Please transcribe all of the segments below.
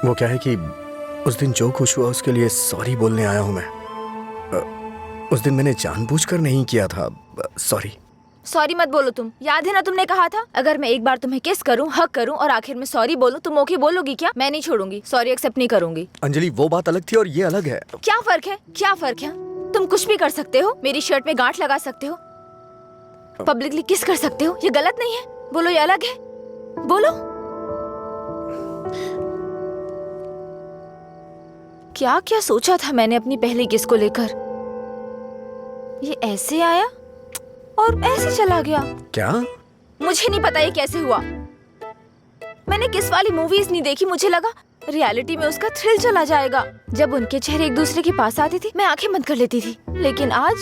वो क्या है कि उस दिन जो कुछ हुआ उसके लिए सॉरी बोलने आया हूँ मैं। उस दिन मैंने जानबूझकर नहीं किया था। सॉरी। सॉरी मत बोलो तुम। याद है ना तुमने कहा था अगर मैं एक बार तुम्हें किस करूं, हक करूं और आखिर में सॉरी बोलूं तुम ओके बोलोगी क्या? मैं नहीं छोड़ूंगी, सॉरी एक्सेप्ट नहीं करूंगी। अंजलि वो बात अलग थी और ये अलग है। क्या फर्क है? क्या फर्क है? तुम कुछ भी कर सकते हो, मेरी शर्ट में गांठ लगा सकते हो, पब्लिकली किस कर सकते हो, ये गलत नहीं है? बोलो ये अलग है? बोलो। क्या क्या सोचा था मैंने अपनी पहली किस को लेकर? ये ऐसे आया और ऐसे चला गया। क्या? मुझे नहीं पता ये कैसे हुआ। मैंने किस वाली मूवीज नहीं देखी, मुझे लगा रियलिटी में उसका थ्रिल चला जाएगा। जब उनके चेहरे एक दूसरे के पास आते थे मैं आंखें बंद कर लेती थी, लेकिन आज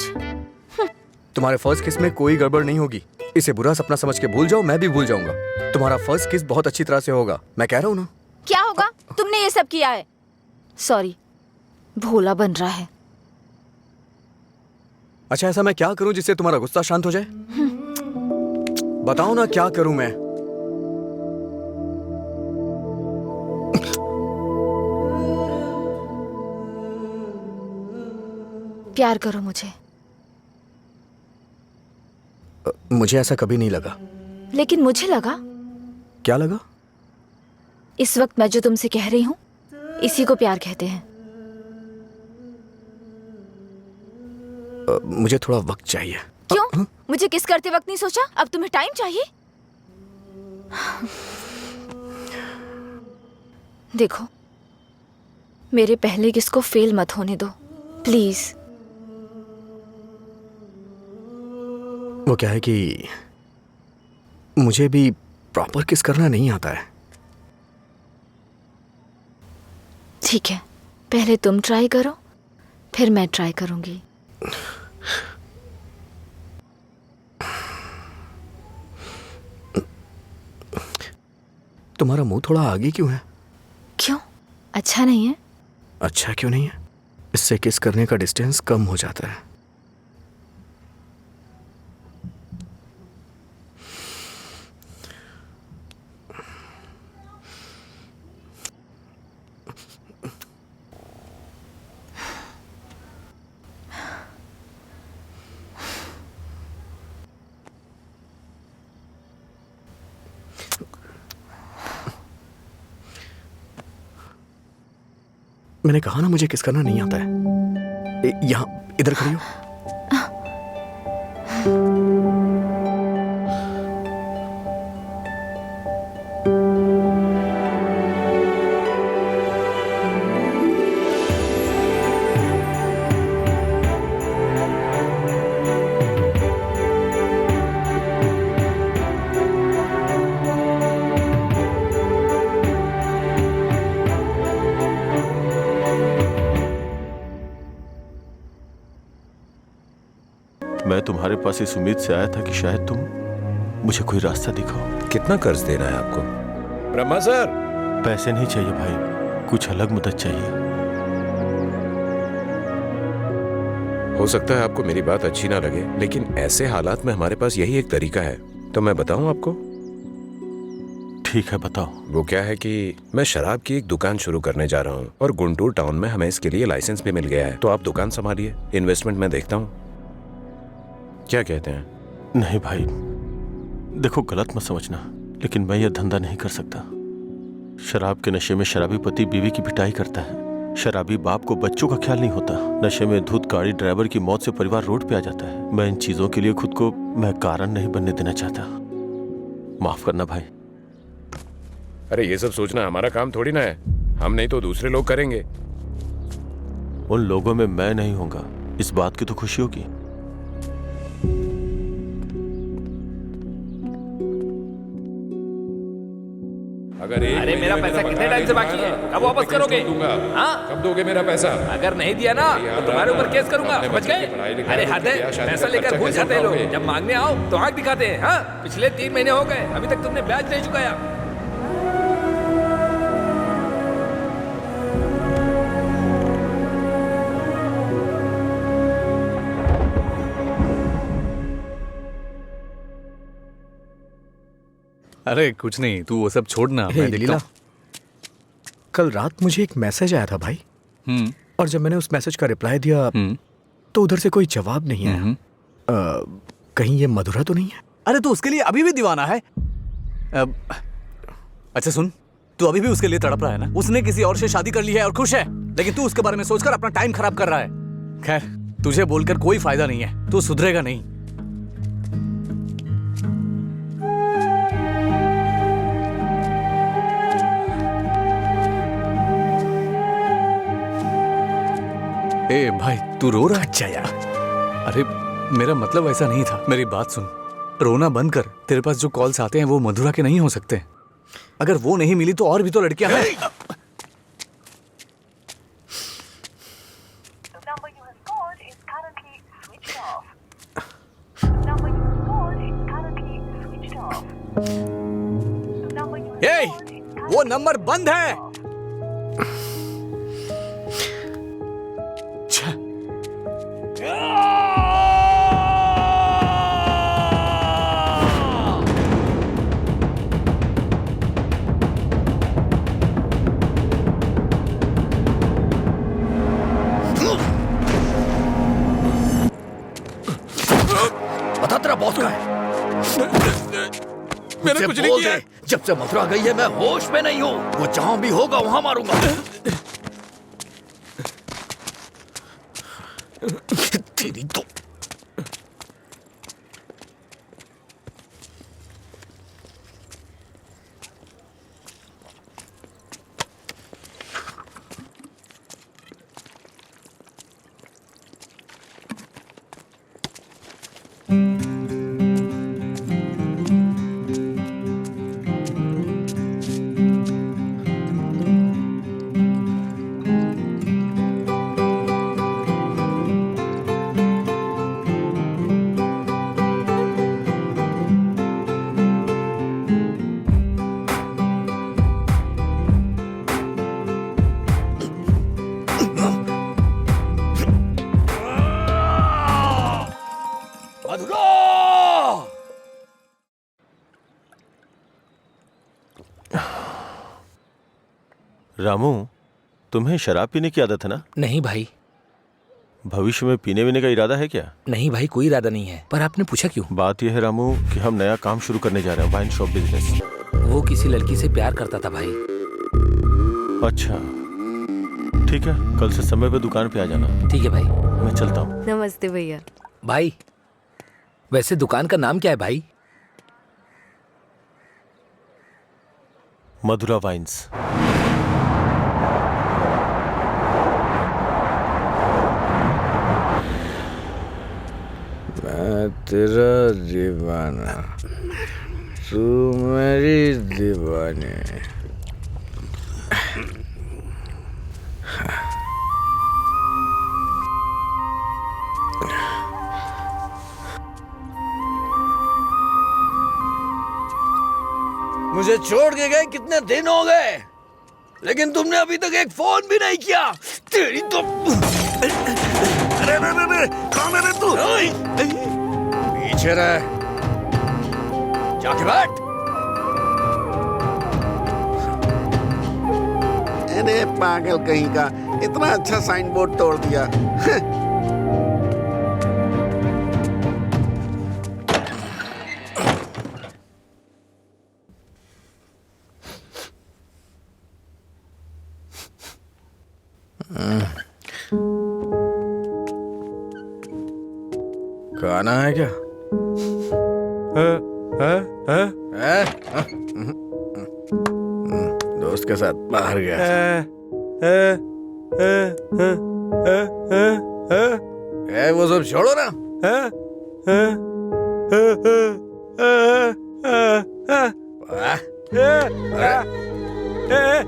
तुम्हारे फर्स्ट किस में कोई गड़बड़ नहीं होगी। इसे बुरा सपना समझ के भूल जाओ, मैं भी भूल जाऊंगा। तुम्हारा फर्स्ट किस बहुत अच्छी तरह से होगा, मैं कह रहा हूँ ना। क्या होगा? तुमने ये सब किया है। सॉरी, भोला बन रहा है। अच्छा ऐसा मैं क्या करूं जिससे तुम्हारा गुस्सा शांत हो जाए? बताओ ना क्या करूं मैं? प्यार करो मुझे। मुझे ऐसा कभी नहीं लगा। लेकिन मुझे लगा। क्या लगा? इस वक्त मैं जो तुमसे कह रही हूँ इसी को प्यार कहते हैं। मुझे थोड़ा वक्त चाहिए। क्यों? मुझे किस करते वक्त नहीं सोचा? अब तुम्हें टाइम चाहिए? देखो, मेरे पहले किस को फेल मत होने दो प्लीज। वो क्या है कि मुझे भी प्रॉपर किस करना नहीं आता है। ठीक है, पहले तुम ट्राई करो फिर मैं ट्राई करूंगी। तुम्हारा मुंह थोड़ा आगे क्यों है? क्यों? अच्छा नहीं है? अच्छा क्यों नहीं है? इससे किस करने का डिस्टेंस कम हो जाता है। मैंने कहा ना मुझे किस करना नहीं आता है। यहाँ इधर खड़ी हो। मैं तुम्हारे पास इस उम्मीद से आया था कि शायद तुम मुझे कोई रास्ता दिखाओ। कितना कर्ज देना है आपको? ब्रह्मा सर, पैसे नहीं चाहिए भाई, कुछ अलग मदद चाहिए। हो सकता है आपको मेरी बात अच्छी ना लगे, लेकिन ऐसे हालात में हमारे पास यही एक तरीका है। तो मैं बताऊं आपको? ठीक है बताओ। वो क्या है कि मैं शराब की एक दुकान शुरू करने जा रहा हूँ और गुंटूर टाउन में हमें इसके लिए लाइसेंस भी मिल गया है। तो आप दुकान संभालिए, इन्वेस्टमेंट मैं देखता हूँ। क्या कहते हैं? नहीं भाई, देखो गलत मत समझना, लेकिन मैं यह धंधा नहीं कर सकता। शराब के नशे में शराबी पति बीवी की पिटाई करता है, शराबी बाप को बच्चों का ख्याल नहीं होता, नशे में धुत गाड़ी ड्राइवर की मौत से परिवार रोड पे आ जाता है। मैं इन चीजों के लिए खुद को मैं कारण नहीं बनने देना चाहता। माफ करना भाई। अरे ये सब सोचना हमारा काम थोड़ी ना है, हम नहीं तो दूसरे लोग करेंगे। उन लोगों में मैं नहीं होगा, इस बात की तो खुशी होगी। अरे मेरा पैसा कितने टाइम से बाकी है? कब वापस करोगे? हाँ? कब दोगे मेरा पैसा? अगर नहीं दिया ना तो तुम्हारे ऊपर केस करूंगा, समझ गए? अरे हद है, पैसा लेकर भूल जाते हैं लोग, जब मांगने आओ तो आंख दिखाते हैं। हाँ? पिछले 3 महीने हो गए, अभी तक तुमने ब्याज नहीं चुकाया। अरे कुछ नहीं, तू वो सब छोड़ना, मैं देखता हूँ। कल रात मुझे एक मैसेज आया था भाई, और जब मैंने उस मैसेज का रिप्लाई दिया तो उधर से कोई जवाब नहीं आया। कहीं ये मधुरा तो नहीं है? अरे तू उसके लिए अभी भी दीवाना है? अच्छा सुन, तू अभी भी उसके लिए तड़प रहा है ना? उसने किसी और से शादी कर ली है और खुश है, लेकिन तू उसके बारे में सोचकर अपना टाइम खराब कर रहा है। खैर, तुझे बोलकर कोई फायदा नहीं है, तू सुधरेगा नहीं। ए भाई, तू रो रहा है? अच्छा यार, अरे मेरा मतलब ऐसा नहीं था, मेरी बात सुन। रोना बंद कर। तेरे पास जो कॉल्स आते हैं वो मधुरा के नहीं हो सकते। अगर वो नहीं मिली तो और भी तो लड़कियां हैं। ए, वो नंबर बंद है। छः। बता तेरा बॉस कहाँ है? मैंने कुछ नहीं किया। जब से मथुरा गई है मैं होश में नहीं हूँ। वो जहां भी होगा वहां मारूंगा। तेरी तो रामू, तुम्हें शराब पीने की आदत है ना? नहीं भाई। भविष्य में पीने वीने का इरादा है क्या? नहीं भाई, कोई इरादा नहीं है। पर आपने पूछा क्यों? बात यह है रामू कि हम नया काम शुरू करने जा रहे हैं, वाइन शॉप बिजनेस। वो किसी लड़की से प्यार करता था भाई। अच्छा ठीक है, कल से समय पे दुकान पे आ जाना। ठीक है भाई। मैं चलता हूँ। नमस्ते भैया। भाई वैसे दुकान का नाम क्या है भाई? मधुरा वाइन्स। मैं तेरा दीवाना, तू मेरी दीवानी। मुझे छोड़ के गए कितने दिन हो गए, लेकिन तुमने अभी तक एक फोन भी नहीं किया। तेरी तो अरे कौन है रे तू? पीछे रह, जाके बैठ। अरे पागल कहीं का, इतना अच्छा साइन बोर्ड तोड़ दिया। खाना है क्या? दोस्त के साथ बाहर गया। वो सब छोड़ो ना।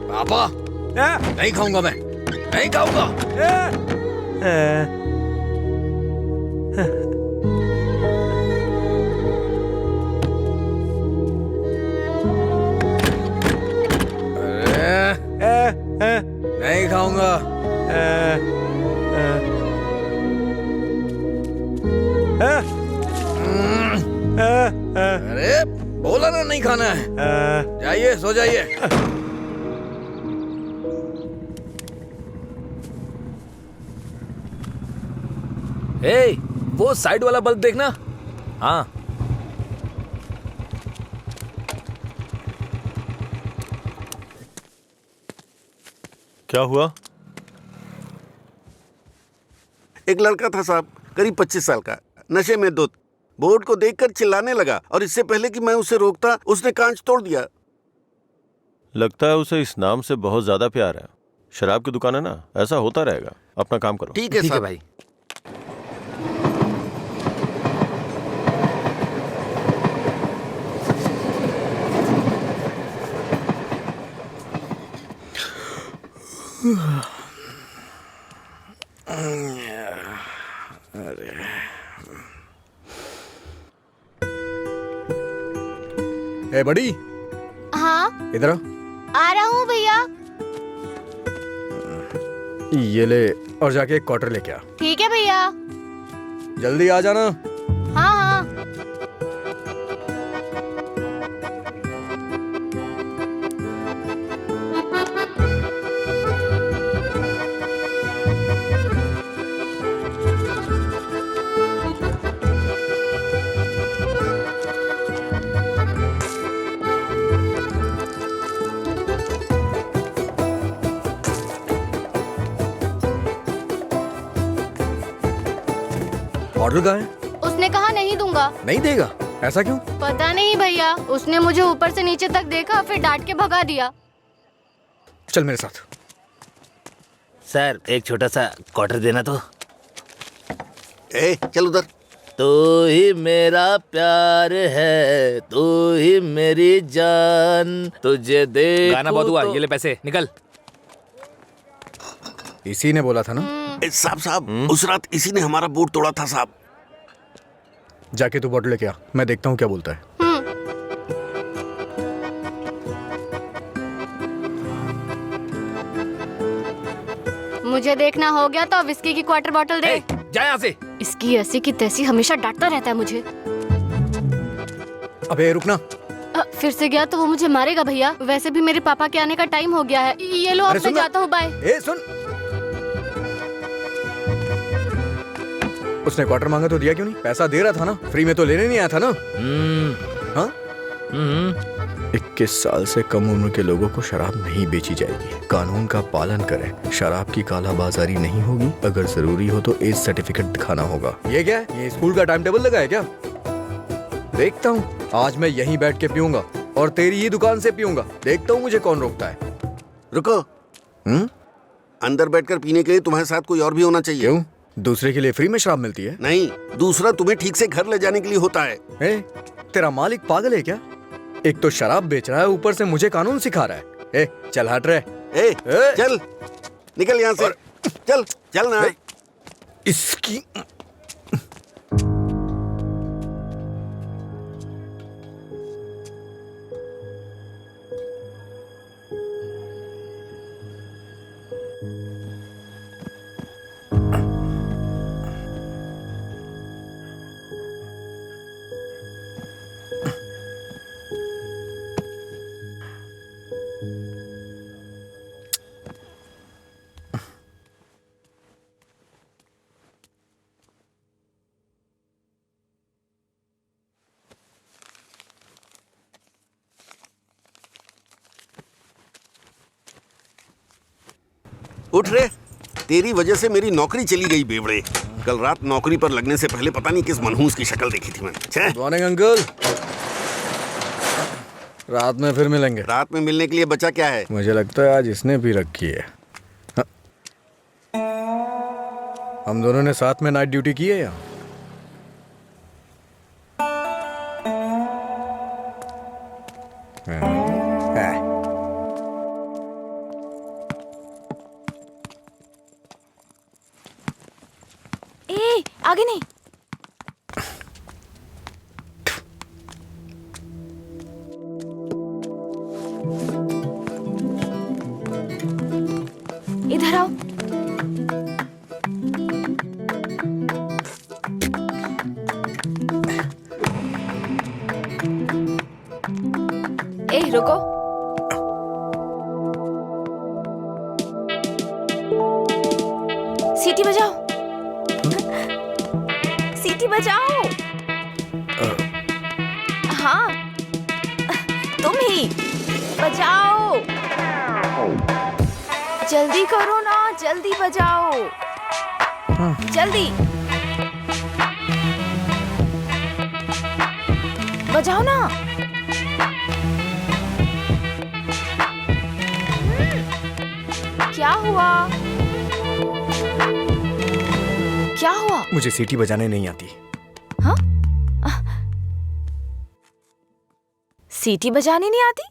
पापा, नहीं खाऊंगा मैं, नहीं खाऊंगा। नहीं खाऊंगा। अरे बोला ना नहीं खाना है। जाइए, सो जाइए। ए, वो साइड वाला बल्ब देखना। हाँ, क्या हुआ? एक लड़का था साहब, करीब 25 साल का, नशे में धुत, बोर्ड को देखकर चिल्लाने लगा और इससे पहले कि मैं उसे रोकता उसने कांच तोड़ दिया। लगता है उसे इस नाम से बहुत ज्यादा प्यार है। शराब की दुकान है ना, ऐसा होता रहेगा। अपना काम करो। ठीक है ठीक है साहब। भाई। ए बड़ी, हाँ, इधर आ रहा हूँ भैया। ये ले और जाके एक क्वार्टर लेके आ। ठीक है भैया। जल्दी आ जाना। हाँ हाँ। ऑर्डर कहाँ है? उसने कहा नहीं दूंगा। नहीं देगा? ऐसा क्यों? पता नहीं भैया, उसने मुझे ऊपर से नीचे तक देखा फिर डांट के भगा दिया। चल मेरे साथ। सर एक छोटा सा क्वार्टर देना तो। ए चल उधर। तू ही मेरा प्यार है, तू ही मेरी जान, तुझे दे। गाना बहुत हुआ, ये ले पैसे, निकल। इसी ने बोला था ना? साहब साहब, उस रात इसी ने हमारा बोर्ड तोड़ा था साहब। जाके तू बॉटल लेके आ, मैं देखता हूँ क्या बोलता है। मुझे देखना हो गया तो विस्की की क्वार्टर बॉटल दे। ए, जा यहाँ से। इसकी ऐसी की तैसी हमेशा डांटता रहता है मुझे। अबे रुकना। फिर से गया तो वो मुझे मारेगा भैया। वैसे भी मेरे पापा के आने का टाइम हो गया है। ये लो, अब मैं जाता हूँ, बाय। ए सुन, उसने क्वार्टर मांगा तो दिया क्यों नहीं? पैसा दे रहा था ना, फ्री में तो लेने नहीं आया था ना? हाँ? 21 साल से कम उम्र के लोगों को शराब नहीं बेची जाएगी। कानून का पालन करें। शराब की कालाबाजारी नहीं होगी। अगर जरूरी हो तो एज सर्टिफिकेट दिखाना होगा। ये क्या है? ये स्कूल का टाइम टेबल लगा है क्या? देखता हूँ, आज मैं यहीं बैठ के पीऊंगा और तेरी ही दुकान से पीऊंगा। देखता हूँ मुझे कौन रोकता है। रुको। अंदर बैठकर पीने के लिए तुम्हारे साथ कोई और भी होना चाहिए। क्यों? दूसरे के लिए फ्री में शराब मिलती है? नहीं, दूसरा तुम्हें ठीक से घर ले जाने के लिए होता है। तेरा मालिक पागल है क्या? एक तो शराब बेच रहा है, ऊपर से मुझे कानून सिखा रहा है। चल हट रहे। चल निकल यहाँ से। चल चल ना। इसकी उठ रे, तेरी वजह से मेरी नौकरी चली गई बेवड़े। कल रात नौकरी पर लगने से पहले पता नहीं किस मनहूस की शक्ल देखी थी मैंने। Morning uncle. रात में फिर मिलेंगे। रात में मिलने के लिए बचा क्या है? मुझे लगता है आज इसने भी रखी है। हाँ। हम दोनों ने साथ में नाइट ड्यूटी की है या? आगे नहीं। इधर आओ। ए रुको। सीटी बजाओ। सीटी बजाओ। हाँ, तुम ही बजाओ। जल्दी करो ना, जल्दी बजाओ। जल्दी बजाओ ना। क्या हुआ? क्या हुआ? मुझे सीटी बजाने नहीं आती। हाँ? सीटी बजानी नहीं आती?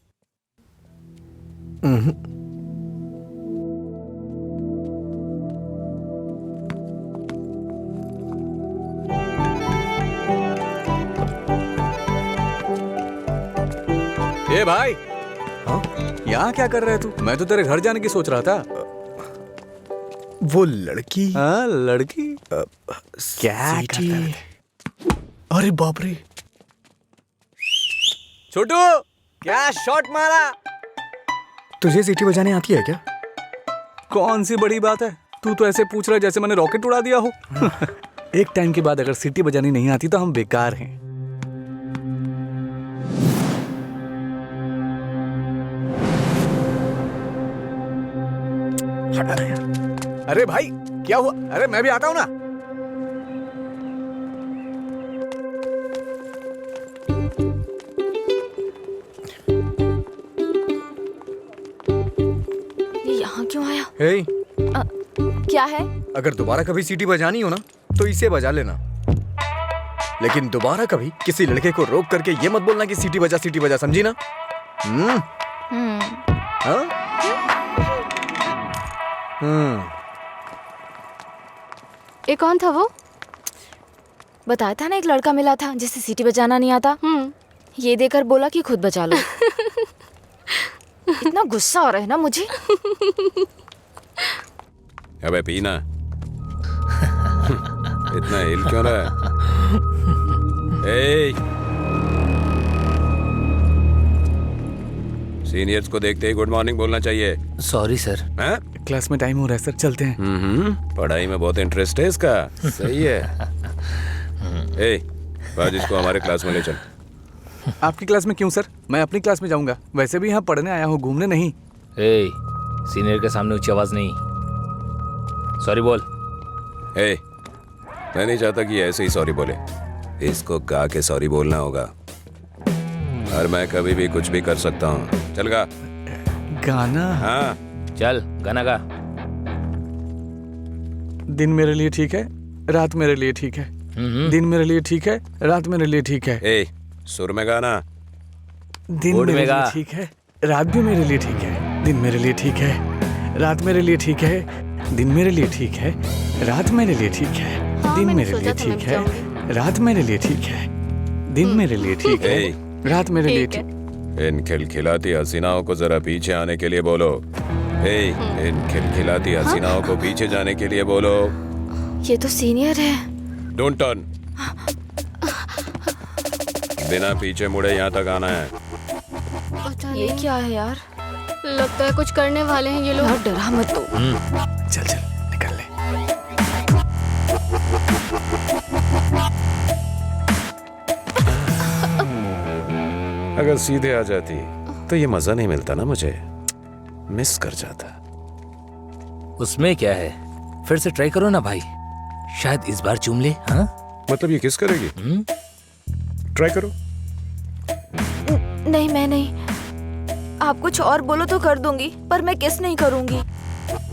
ए भाई, हाँ? यहाँ क्या कर रहे तू? मैं तो तेरे घर जाने की सोच रहा था। वो लड़की। हाँ, लड़की क्या सीटी? करता है? अरे बाप रे, छोटू, क्या शॉट मारा? तुझे सीटी बजाने आती है क्या? कौन सी बड़ी बात है? तू तो ऐसे पूछ रहा है जैसे मैंने रॉकेट उड़ा दिया हो। एक टाइम के बाद अगर सीटी बजानी नहीं आती तो हम बेकार हैं। हटना यार। अरे भाई, क्या हुआ? अरे मैं भी आता हूँ ना। ये यहाँ क्यों आया? हे, क्या है? अगर दोबारा कभी सीटी बजानी हो ना तो इसे बजा लेना, लेकिन दोबारा कभी किसी लड़के को रोक करके ये मत बोलना कि सीटी बजा, समझी ना? हाँ? ये कौन था वो? बताया था ना, एक लड़का मिला था जिसे सीटी बजाना नहीं आता। ये देकर बोला कि खुद बजा लो। इतना गुस्सा आ रहा है ना मुझे। अबे पीना। इतना हिल क्यों रहा है? सीनियर्स को देखते ही गुड मॉर्निंग बोलना चाहिए। Sorry sir. हैं? क्लास में टाइम हो रहा है सर, चलते हैं। पढ़ाई में बहुत इंटरेस्ट है इसका। सही है। आज इसको हमारे क्लास में ले चल। आपकी क्लास में क्यों सर? मैं अपनी क्लास में जाऊंगा। वैसे भी यहाँ पढ़ने आया हूँ, घूमने नहीं। सीनियर के सामने ऊंची आवाज नहीं। सॉरी बोल। मैं नहीं चाहता कि ऐसे ही सॉरी बोले। इसको गा के सॉरी बोलना होगा, और मैं कभी भी कुछ भी कर सकता हूँ। चल गा। गाना? हाँ चल गाना गा। दिन मेरे लिए ठीक है, रात मेरे लिए ठीक है। दिन मेरे लिए ठीक है, रात मेरे लिए ठीक है। सुर में गाना। दिन मेरे लिए ठीक है, रात भी मेरे लिए ठीक है। दिन मेरे लिए ठीक है, रात मेरे लिए ठीक है। दिन मेरे लिए ठीक है, रात मेरे लिए ठीक है। दिन मेरे लिए ठीक है, रात मेरे लिए ठीक है। दिन मेरे लिए ठीक है, रात मेरे लिए ठीक। इन खिलखिलाती हसीनाओं को जरा पीछे आने के लिए बोलो। इन खिलखिलाती हसीनाओं को पीछे जाने के लिए बोलो। ये तो सीनियर है। Don't turn. बिना पीछे मुड़े यहाँ तक आना है। पता ये नहीं, क्या है यार? लगता है कुछ करने वाले हैं ये लोग। यार डरा मत तो। चल चल निकल ले। अगर सीधे आ जाती तो ये मजा नहीं मिलता ना, मुझे मिस कर जाता। उसमें क्या है, फिर से ट्राई करो ना भाई, शायद इस बार चूम ले। हाँ मतलब ये किस करेगी? ट्राई करो। नहीं, मैं नहीं। आप कुछ और बोलो तो कर दूंगी, पर मैं किस नहीं करूंगी।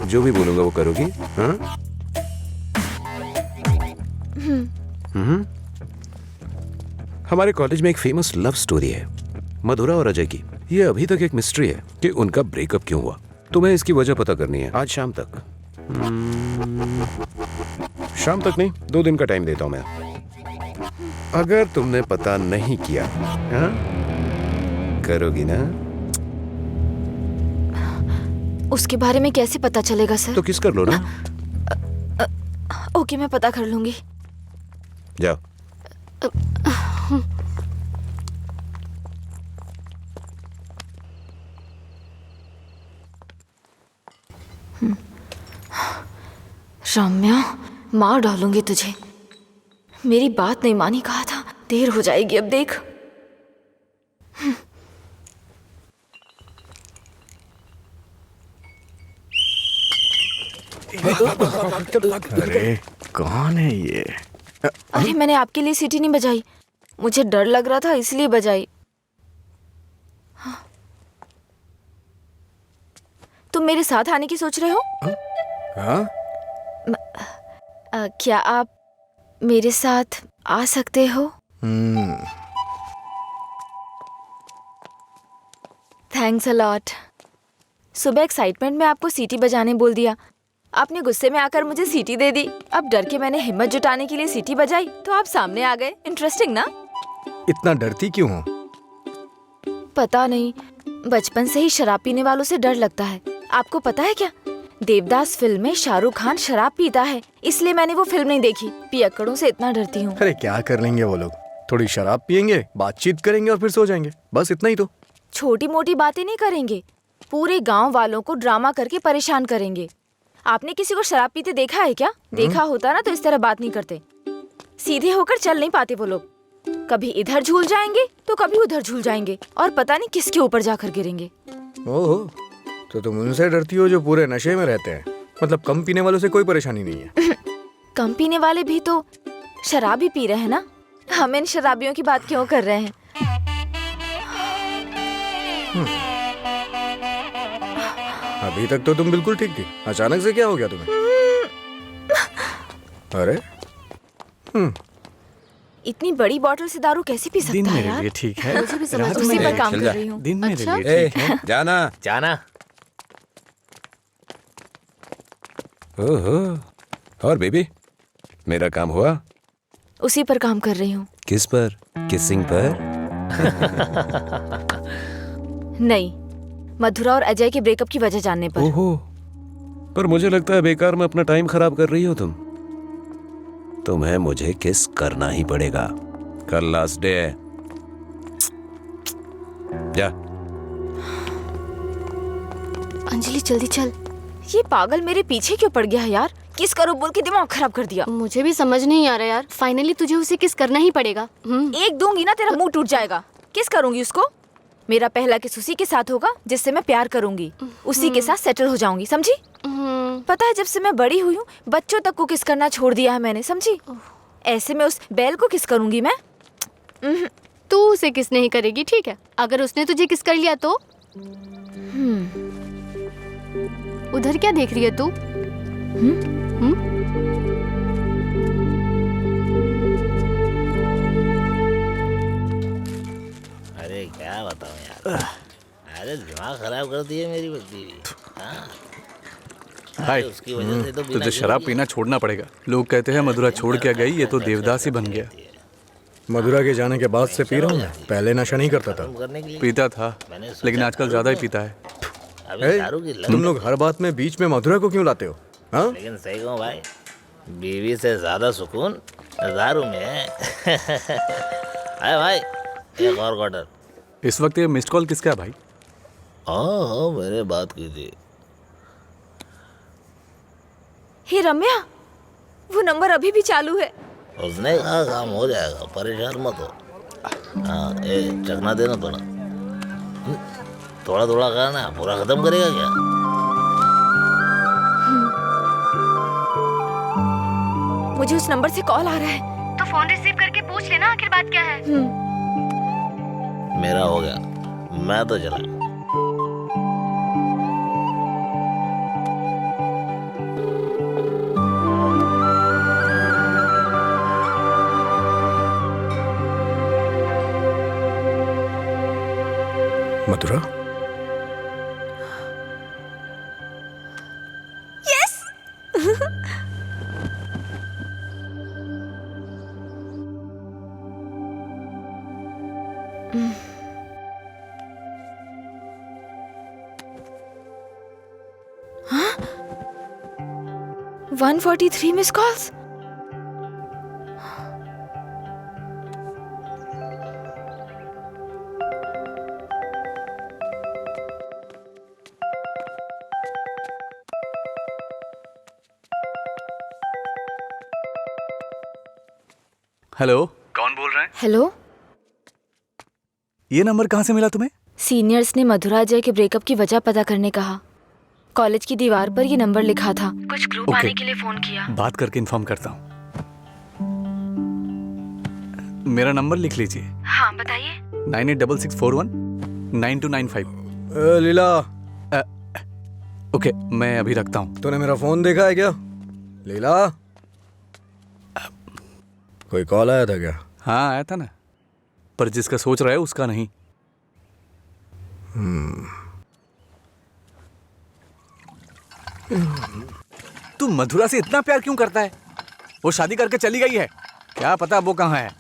जो भी बोलूंगा वो करोगी? हाँ? हमारे कॉलेज में एक फेमस लव स्टोरी है, मधुरा और अजय की। ये अभी तक एक मिस्ट्री है कि उनका ब्रेकअप क्यों हुआ। तुम्हें इसकी वजह पता करनी है आज शाम तक। शाम तक नहीं, 2 दिन का टाइम देता हूं मैं। अगर तुमने पता नहीं किया, हाँ? करोगी ना? उसके बारे में कैसे पता चलेगा सर? तो किस कर लो ना। ओके, मैं पता कर लूंगी। जाओ। रम्या, मार डालूंगी तुझे। मेरी बात नहीं मानी, कहा था देर हो जाएगी, अब देख। अरे कौन है ये? अरे मैंने आपके लिए सीटी नहीं बजाई, मुझे डर लग रहा था इसलिए बजाई। तुम मेरे साथ आने की सोच रहे हो? हाँ? क्या आप मेरे साथ आ सकते हो? Thanks a lot. सुबह एक्साइटमेंट में आपको सीटी बजाने बोल दिया, आपने गुस्से में आकर मुझे सीटी दे दी। अब डर के मैंने हिम्मत जुटाने के लिए सीटी बजाई तो आप सामने आ गए। इंटरेस्टिंग ना? इतना डरती क्यों हो? पता नहीं, बचपन से ही शराब पीने वालों से डर लगता है। आपको पता है क्या, देवदास फिल्म में शाहरुख खान शराब पीता है, इसलिए मैंने वो फिल्म नहीं देखी। पियक्कड़ों से इतना डरती हूँ। अरे क्या कर लेंगे वो लोग, थोड़ी शराब पियेंगे, बातचीत करेंगे और फिर सो जाएंगे, बस इतना ही तो। छोटी मोटी बातें नहीं करेंगे, पूरे गांव वालों को ड्रामा करके परेशान करेंगे। आपने किसी को शराब पीते देखा है क्या? देखा होता ना तो इस तरह बात नहीं करते। सीधे होकर चल नहीं पाते वो लोग, कभी इधर झूल जाएंगे तो कभी उधर झूल जाएंगे और पता नहीं किसके ऊपर जाकर गिरेंगे। ओहो, तो तुम उनसे डरती हो जो पूरे नशे में रहते हैं? मतलब कम पीने वालों से कोई परेशानी नहीं है? कम पीने वाले भी तो शराब ही पी रहे हैं ना, हम इन शराबियों की बात क्यों कर रहे हैं? अभी तक तो तुम बिल्कुल ठीक थी, अचानक से क्या हो गया तुम्हें? अरे इतनी बड़ी बोतल से दारू कैसे पी सकता दिन है मेरे यार? लिए ठीक है, मुझे भी समझ रात उसी मेरे पर काम चल कर जा। रही हूँ। दिन मेरे अच्छा? लिए ठीक है। जाना जाना। ओहो, और बेबी मेरा काम हुआ? उसी पर काम कर रही हूँ। किस पर? किसिंग पर? नहीं, मधुरा और अजय के ब्रेकअप की वजह जानने पर। ओहो, पर मुझे लगता है बेकार में अपना टाइम खराब कर रही हो तुम। तुम्हें मुझे किस करना ही पड़ेगा, कल लास्ट डे है। जा। अंजलि जल्दी चल। ये पागल मेरे पीछे क्यों पड़ गया है यार? किस करो बोल के दिमाग खराब कर दिया। मुझे भी समझ नहीं आ रहा यार, फाइनली तुझे उसे किस करना ही पड़ेगा। एक दूंगी ना तेरा मुंह टूट जाएगा। किस करूंगी उसको? मेरा पहला किस उसी के साथ होगा जिससे मैं प्यार करूंगी, उसी के साथ सेटल हो जाऊंगी, समझी? पता है जब से मैं बड़ी हुई हूँ बच्चों तक को किस करना छोड़ दिया है मैंने, समझी? ऐसे में उस बैल को किस करूंगी मैं? तू उसे किस नहीं करेगी, ठीक है? अगर उसने तुझे किस कर लिया तो? उधर क्या देख रही है तू? अरे क्या बताऊं यार, अरे दिमाग खराब कर दिए मेरी बीवी। हाँ? हाय, उसकी वजह से तो तुझे शराब पीना छोड़ना पड़ेगा। लोग कहते हैं मधुरा छोड़ के गई, ये तो देवदास ही बन गया। मधुरा के जाने के बाद से पी रहा हूँ मैं, पहले नशा नहीं करता था। करने के लिए पीता था, लेकिन आजकल ज्यादा ही पीता है। अभी ए, दारू की लत। तुम लोग हर बात में बीच में मधुरा को क्यों लाते हो? हाँ? लेकिन सही कहूँ भाई, बीवी से ज्यादा सुकून दारू में है। अरे भाई, एक और क्वार्टर। इस वक्त ये मिस्ड कॉल किसका है भाई? हाँ मैंने बात की थी। हे रम्या, वो नंबर अभी भी चालू है। उसने कहा काम हो जाएगा, परेशान मत हो। हाँ, चखना देना थोड़ा। थोड़ा थोड़ा खाना, पूरा खत्म करेगा क्या? मुझे उस नंबर से कॉल आ रहा है। तो फोन रिसीव करके पूछ लेना आखिर बात क्या है। मेरा हो गया, मैं तो चला। मधुरा? हाँ? 143 मिस कॉल्स। हेलो। कौन बोल रहे हैं? हेलो, ये नंबर कहाँ से मिला तुम्हें? सीनियर्स ने मधुरा अजय के ब्रेकअप की वजह पता करने कहा। कॉलेज की दीवार पर ये नंबर लिखा था। कुछ ग्रुप आने के लिए फोन किया। बात करके इन्फॉर्म करता हूँ। मेरा नंबर लिख लीजिए। हाँ बताइए। 9866419295। लीला, ओके, मैं अभी रखता हूँ। तूने मेरा फोन देखा है क्या? लीला, कोई कॉल आया था क्या? हाँ आया था ना, पर जिसका सोच रहा है उसका नहीं। तू मधुरा से इतना प्यार क्यों करता है? वो शादी करके चली गई है, क्या पता वो कहाँ है।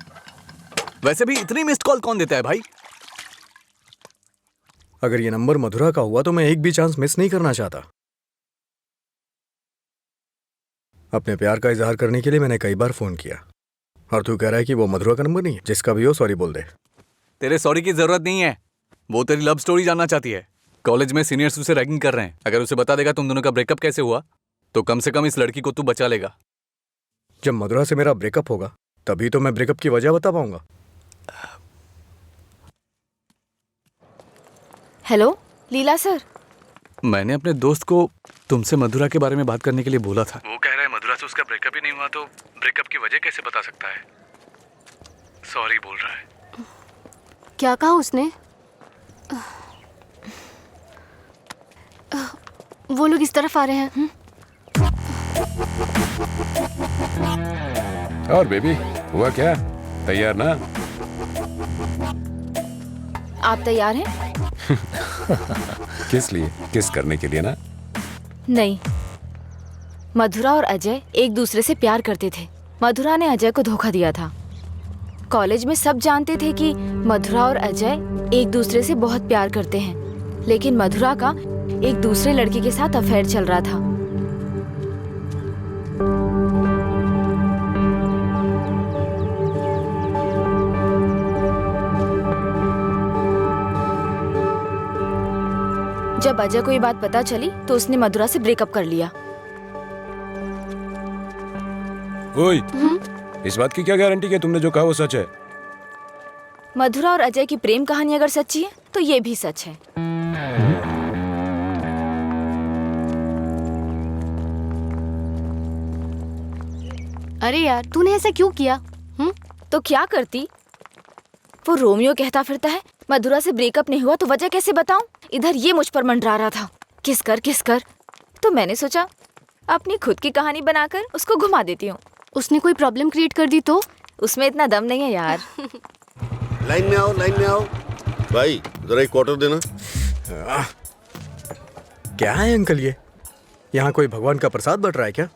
वैसे भी इतनी मिस्ड कॉल कौन देता है भाई? अगर ये नंबर मधुरा का हुआ तो मैं एक भी चांस मिस नहीं करना चाहता। अपने प्यार का इजहार करने के लिए मैंने कई बार फोन किया, और तू कह रहा है कि वो मधुरा का नंबर नहीं है? जिसका भी हो सॉरी बोल दे। तेरे सॉरी की जरूरत नहीं है, वो तेरी लव स्टोरी जानना चाहती है। कॉलेज में सीनियर्स उसे रैगिंग कर रहे हैं। अगर उसे बता देगा तुम दोनों का ब्रेकअप कैसे हुआ तो कम से कम इस लड़की को तू बचा लेगा। जब मधुरा से मेरा ब्रेकअप होगा तभी तो मैं ब्रेकअप की वजह बता पाऊंगा। हेलो लीला सर। मैंने अपने दोस्त को तुमसे मधुरा के बारे में बात करने के लिए बोला था। वो कह रहा है मधुरा से उसका ब्रेकअप ही नहीं हुआ तो ब्रेकअप की वजह कैसे बता सकता है। सॉरी बोल रहा है। क्या कहा उसने? वो लोग इस तरफ आ रहे हैं। और बेबी, हुआ क्या? तैयार ना? आप तैयार हैं? किस लिए? किस करने के लिए ना? नहीं, मधुरा और अजय एक दूसरे से प्यार करते थे। मधुरा ने अजय को धोखा दिया था। कॉलेज में सब जानते थे कि मधुरा और अजय एक दूसरे से बहुत प्यार करते हैं, लेकिन मधुरा का एक दूसरे लड़के के साथ अफेयर चल रहा था। जब अजय को ये बात पता चली तो उसने मधुरा से ब्रेकअप कर लिया। ओए, इस बात की क्या गारंटी कि तुमने जो कहा वो सच है? मधुरा और अजय की प्रेम कहानी अगर सच्ची है तो ये भी सच है। अरे यार, तूने ऐसा क्यों किया? तो क्या करती? वो रोमियो कहता फिरता है मधुरा से ब्रेकअप नहीं हुआ तो वजह कैसे बताऊं? इधर ये मुझ पर मंडरा रहा था, किस कर। तो मैंने सोचा अपनी खुद की कहानी बनाकर उसको घुमा देती हूँ। उसने कोई प्रॉब्लम क्रिएट कर दी तो? उसमें इतना दम नहीं है यार। लाइन में आओ, लाइन में आओ। भाई जरा एक क्वार्टर देना। क्या है अंकल ये? यहाँ कोई भगवान का प्रसाद बट रहा है क्या?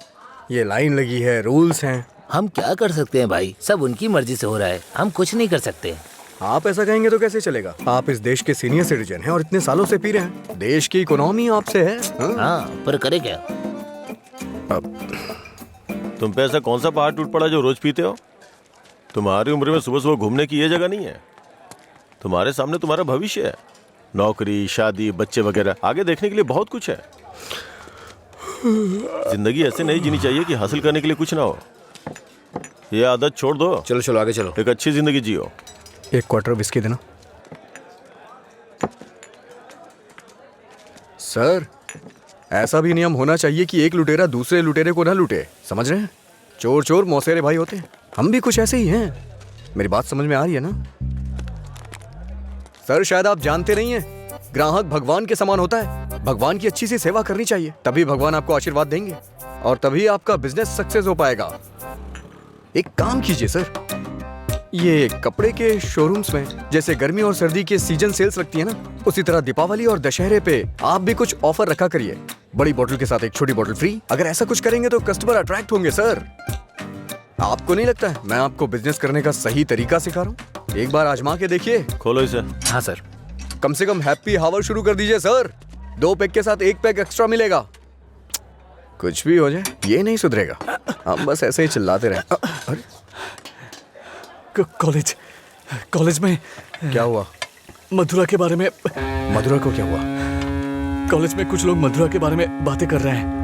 ये लाइन लगी है, रूल्स हैं। हम क्या कर सकते हैं भाई, सब उनकी मर्जी से हो रहा है, हम कुछ नहीं कर सकते। आप ऐसा कहेंगे तो कैसे चलेगा? आप इस देश के सीनियर सिटीजन हैं और इतने सालों से पी रहे हैं। देश की इकोनॉमी आपसे है। हाँ, पर करे क्या? तुम पे ऐसा कौन सा पहाड़ टूट पड़ा जो रोज पीते हो? तुम्हारी उम्र में सुबह सुबह घूमने की ये जगह नहीं है। तुम्हारे सामने तुम्हारा भविष्य है, नौकरी, शादी, बच्चे वगैरह। आगे देखने के लिए बहुत कुछ है। जिंदगी ऐसे नहीं जीनी चाहिए कि हासिल करने के लिए कुछ ना हो। ये आदत छोड़ दो। चलो चलो आगे चलो। एक अच्छी जिंदगी जियो। एक क्वार्टर विस्की देना। सर, ऐसा भी नियम होना चाहिए कि एक लुटेरा दूसरे लुटेरे को ना लूटे। समझ रहे हैं? चोर चोर मौसेरे भाई होते हैं। हम भी कुछ ऐसे ही हैं। मेरी बात समझ में आ रही है ना? सर, शायद आप जानते नहीं हैं, ग्राहक भगवान के समान होता है। भगवान की अच्छी सी सेवा करनी चाहिए, तभी भगवान आपको आशीर्वाद देंगे और तभी आपका बिजनेस सक्सेस हो पाएगा। एक काम कीजिए सर, ये कपड़े के शोरूम्स में जैसे गर्मी और सर्दी के सीजन सेल्स लगती है ना, उसी तरह दीपावली और दशहरे पे आप भी कुछ ऑफर रखा करिए। बड़ी बोतल के साथ एक छोटी बोतल फ्री। अगर ऐसा कुछ करेंगे तो कस्टमर अट्रैक्ट होंगे सर। आपको नहीं लगता है मैं आपको बिजनेस करने का सही तरीका सिखा रहा हूँ? एक बार आजमा के देखिए। खोलो इसे। हाँ सर। कम से कम हैप्पी हावर शुरू कर दीजिए सर। 2 पैक के साथ 1 पैक एक्स्ट्रा मिलेगा। कुछ भी हो जाए ये नहीं सुधरेगा। हम बस ऐसे ही चिल्लाते रहे। अरे कॉलेज में क्या हुआ? मधुरा के बारे में। मधुरा को क्या हुआ? कॉलेज में कुछ लोग मधुरा के बारे में बातें कर रहे हैं।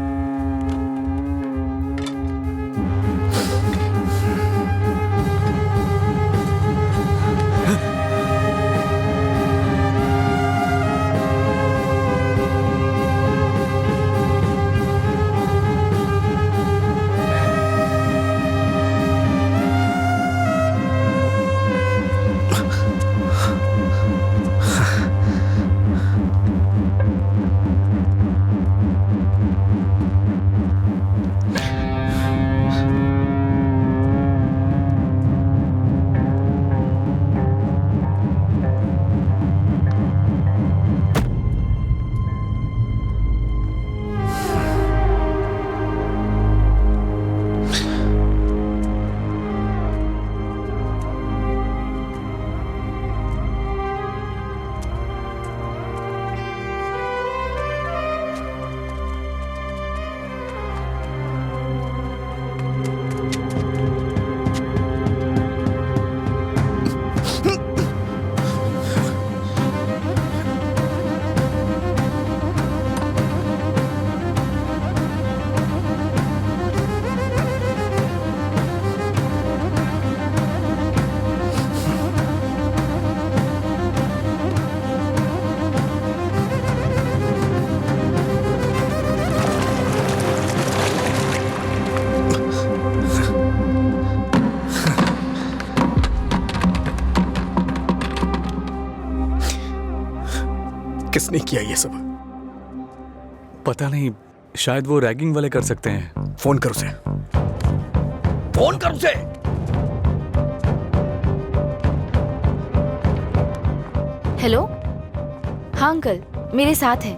किसने किया ये सब? पता नहीं, शायद वो रैगिंग वाले कर सकते हैं। फोन कर उसे। फोन कर उसे। हेलो। हाँ अंकल, मेरे साथ है।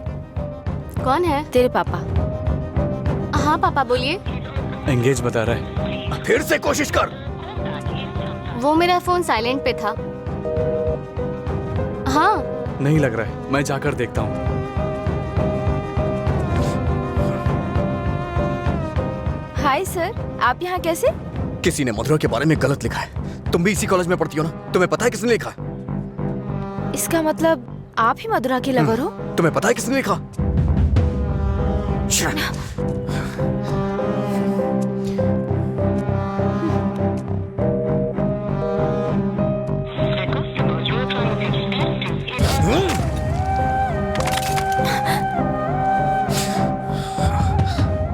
कौन है? तेरे पापा। हाँ पापा बोलिए। एंगेज बता रहा है। फिर से कोशिश कर। वो मेरा फोन साइलेंट पे था। हाँ। नहीं लग रहा है, मैं जाकर देखता हूँ। हाय सर, आप यहाँ कैसे? किसी ने मधुरा के बारे में गलत लिखा है। तुम भी इसी कॉलेज में पढ़ती हो ना? तुम्हें पता है किसने लिखा? इसका मतलब आप ही मधुरा के लवर हो? तुम्हें पता है किसने लिखा?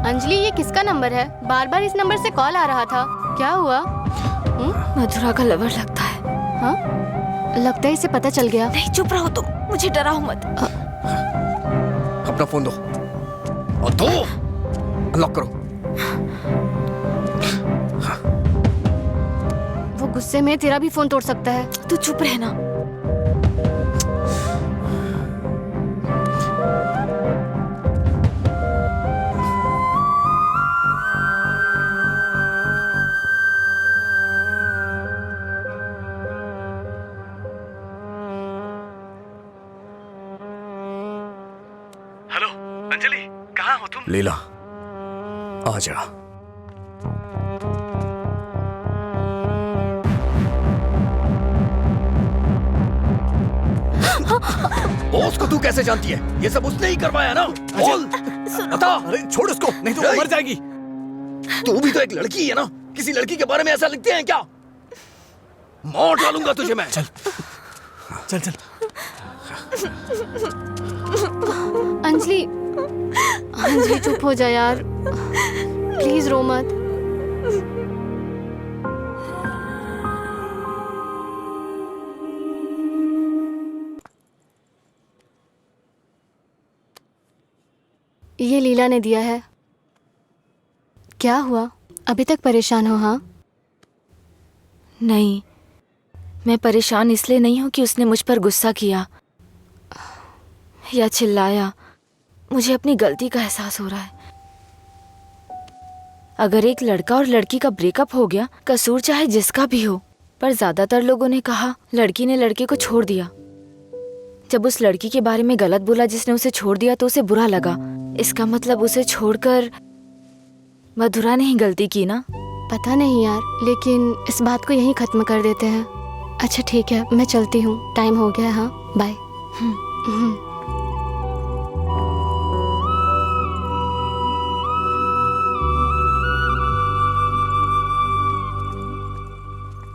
अंजलि, ये किसका नंबर है? बार बार इस नंबर से कॉल आ रहा था। क्या हुआ? मधुरा का लवर लगता है। हाँ? लगता है इसे पता चल गया। नहीं, चुप रहो तुम, मुझे डराओ मत। अपना फोन दो। और दो। लॉक करो। वो गुस्से में तेरा भी फोन तोड़ सकता है। तू चुप रहना। हेलो अंजलि, कहाँ हो तुम? लीला, आ जा। बॉस को तू कैसे जानती है? ये सब उसने ही करवाया ना? बोल, बता। अरे छोड़ उसको, नहीं तो वो मर जाएगी। तू भी तो एक लड़की है ना? किसी लड़की के बारे में ऐसा लिखते हैं क्या? मार डालूंगा तुझे मैं। चल चल चल। अंजलि, अंजलि चुप हो जा यार, प्लीज रो मत। ये लीला ने दिया है। क्या हुआ? अभी तक परेशान हो? हाँ? नहीं, मैं परेशान इसलिए नहीं हूँ कि उसने मुझ पर गुस्सा किया या चिल्लाया। मुझे अपनी गलती का एहसास हो रहा है। अगर एक लड़का और लड़की का ब्रेकअप हो गया, कसूर चाहे जिसका भी हो, पर ज्यादातर लोगों ने कहा लड़की ने लड़के को छोड़ दिया। जब उस लड़की के बारे में गलत बोला जिसने उसे छोड़ दिया तो उसे बुरा लगा। इसका मतलब उसे छोड़कर मधुरा ने ही गलती की ना? पता नहीं यार, लेकिन इस बात को यहीं खत्म कर देते हैं। अच्छा ठीक है, मैं चलती हूँ, टाइम हो गया। हाँ बाय।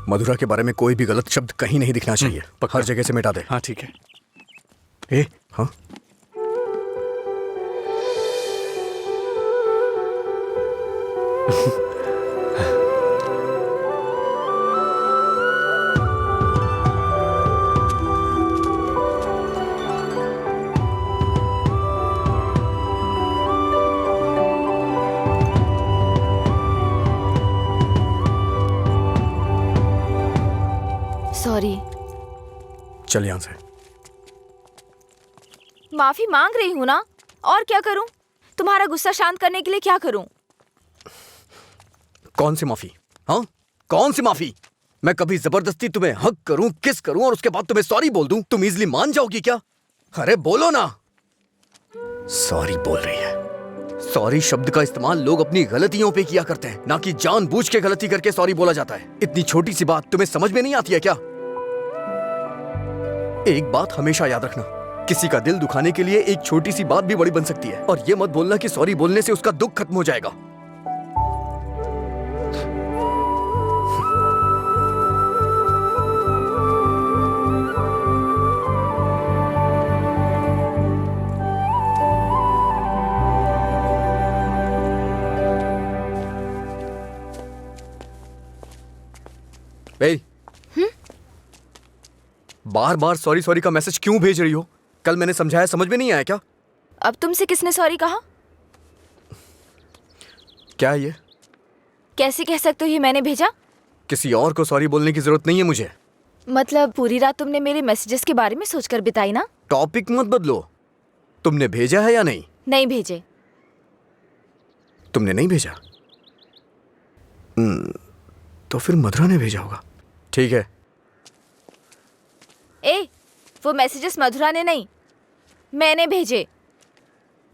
मधुरा के बारे में कोई भी गलत शब्द कहीं नहीं दिखना चाहिए। हर जगह से मिटा दे। हाँ ठीक है। ए, हाँ? सॉरी। चल यहाँ से। माफी मांग रही हूँ ना, और क्या करूँ? तुम्हारा गुस्सा शांत करने के लिए क्या करूँ? कौन सी माफी? हाँ, कौन सी माफी? मैं कभी जबरदस्ती तुम्हें हक करूं, किस करूं और उसके बाद तुम्हें सॉरी बोल दूं, तुम इजीली मान जाओगी क्या? अरे बोलो ना। सॉरी बोल रही है। सॉरी शब्द का इस्तेमाल लोग अपनी गलतियों पे किया करते हैं, ना कि जानबूझ के गलती करके सॉरी बोला जाता है। इतनी छोटी सी बात तुम्हें समझ में नहीं आती है क्या? एक बात हमेशा याद रखना, किसी का दिल दुखाने के लिए एक छोटी सी बात भी बड़ी बन सकती है। और ये मत बोलना कि सॉरी बोलने से उसका दुख खत्म हो जाएगा। बार बार सॉरी सॉरी का मैसेज क्यों भेज रही हो? कल मैंने समझाया, समझ में नहीं आया क्या? अब तुमसे किसने सॉरी कहा? क्या है ये? कैसे कह सकते हो ये मैंने भेजा? किसी और को सॉरी बोलने की जरूरत नहीं है मुझे। मतलब पूरी रात तुमने मेरे मैसेजेस के बारे में सोचकर बिताई ना? टॉपिक मत बदलो। तुमने भेजा है या नहीं? नहीं भेजे। तुमने नहीं भेजा? तो फिर मधुरा ने भेजा होगा। ठीक है। वो मैसेजेस मधुरा ने नहीं, मैंने भेजे।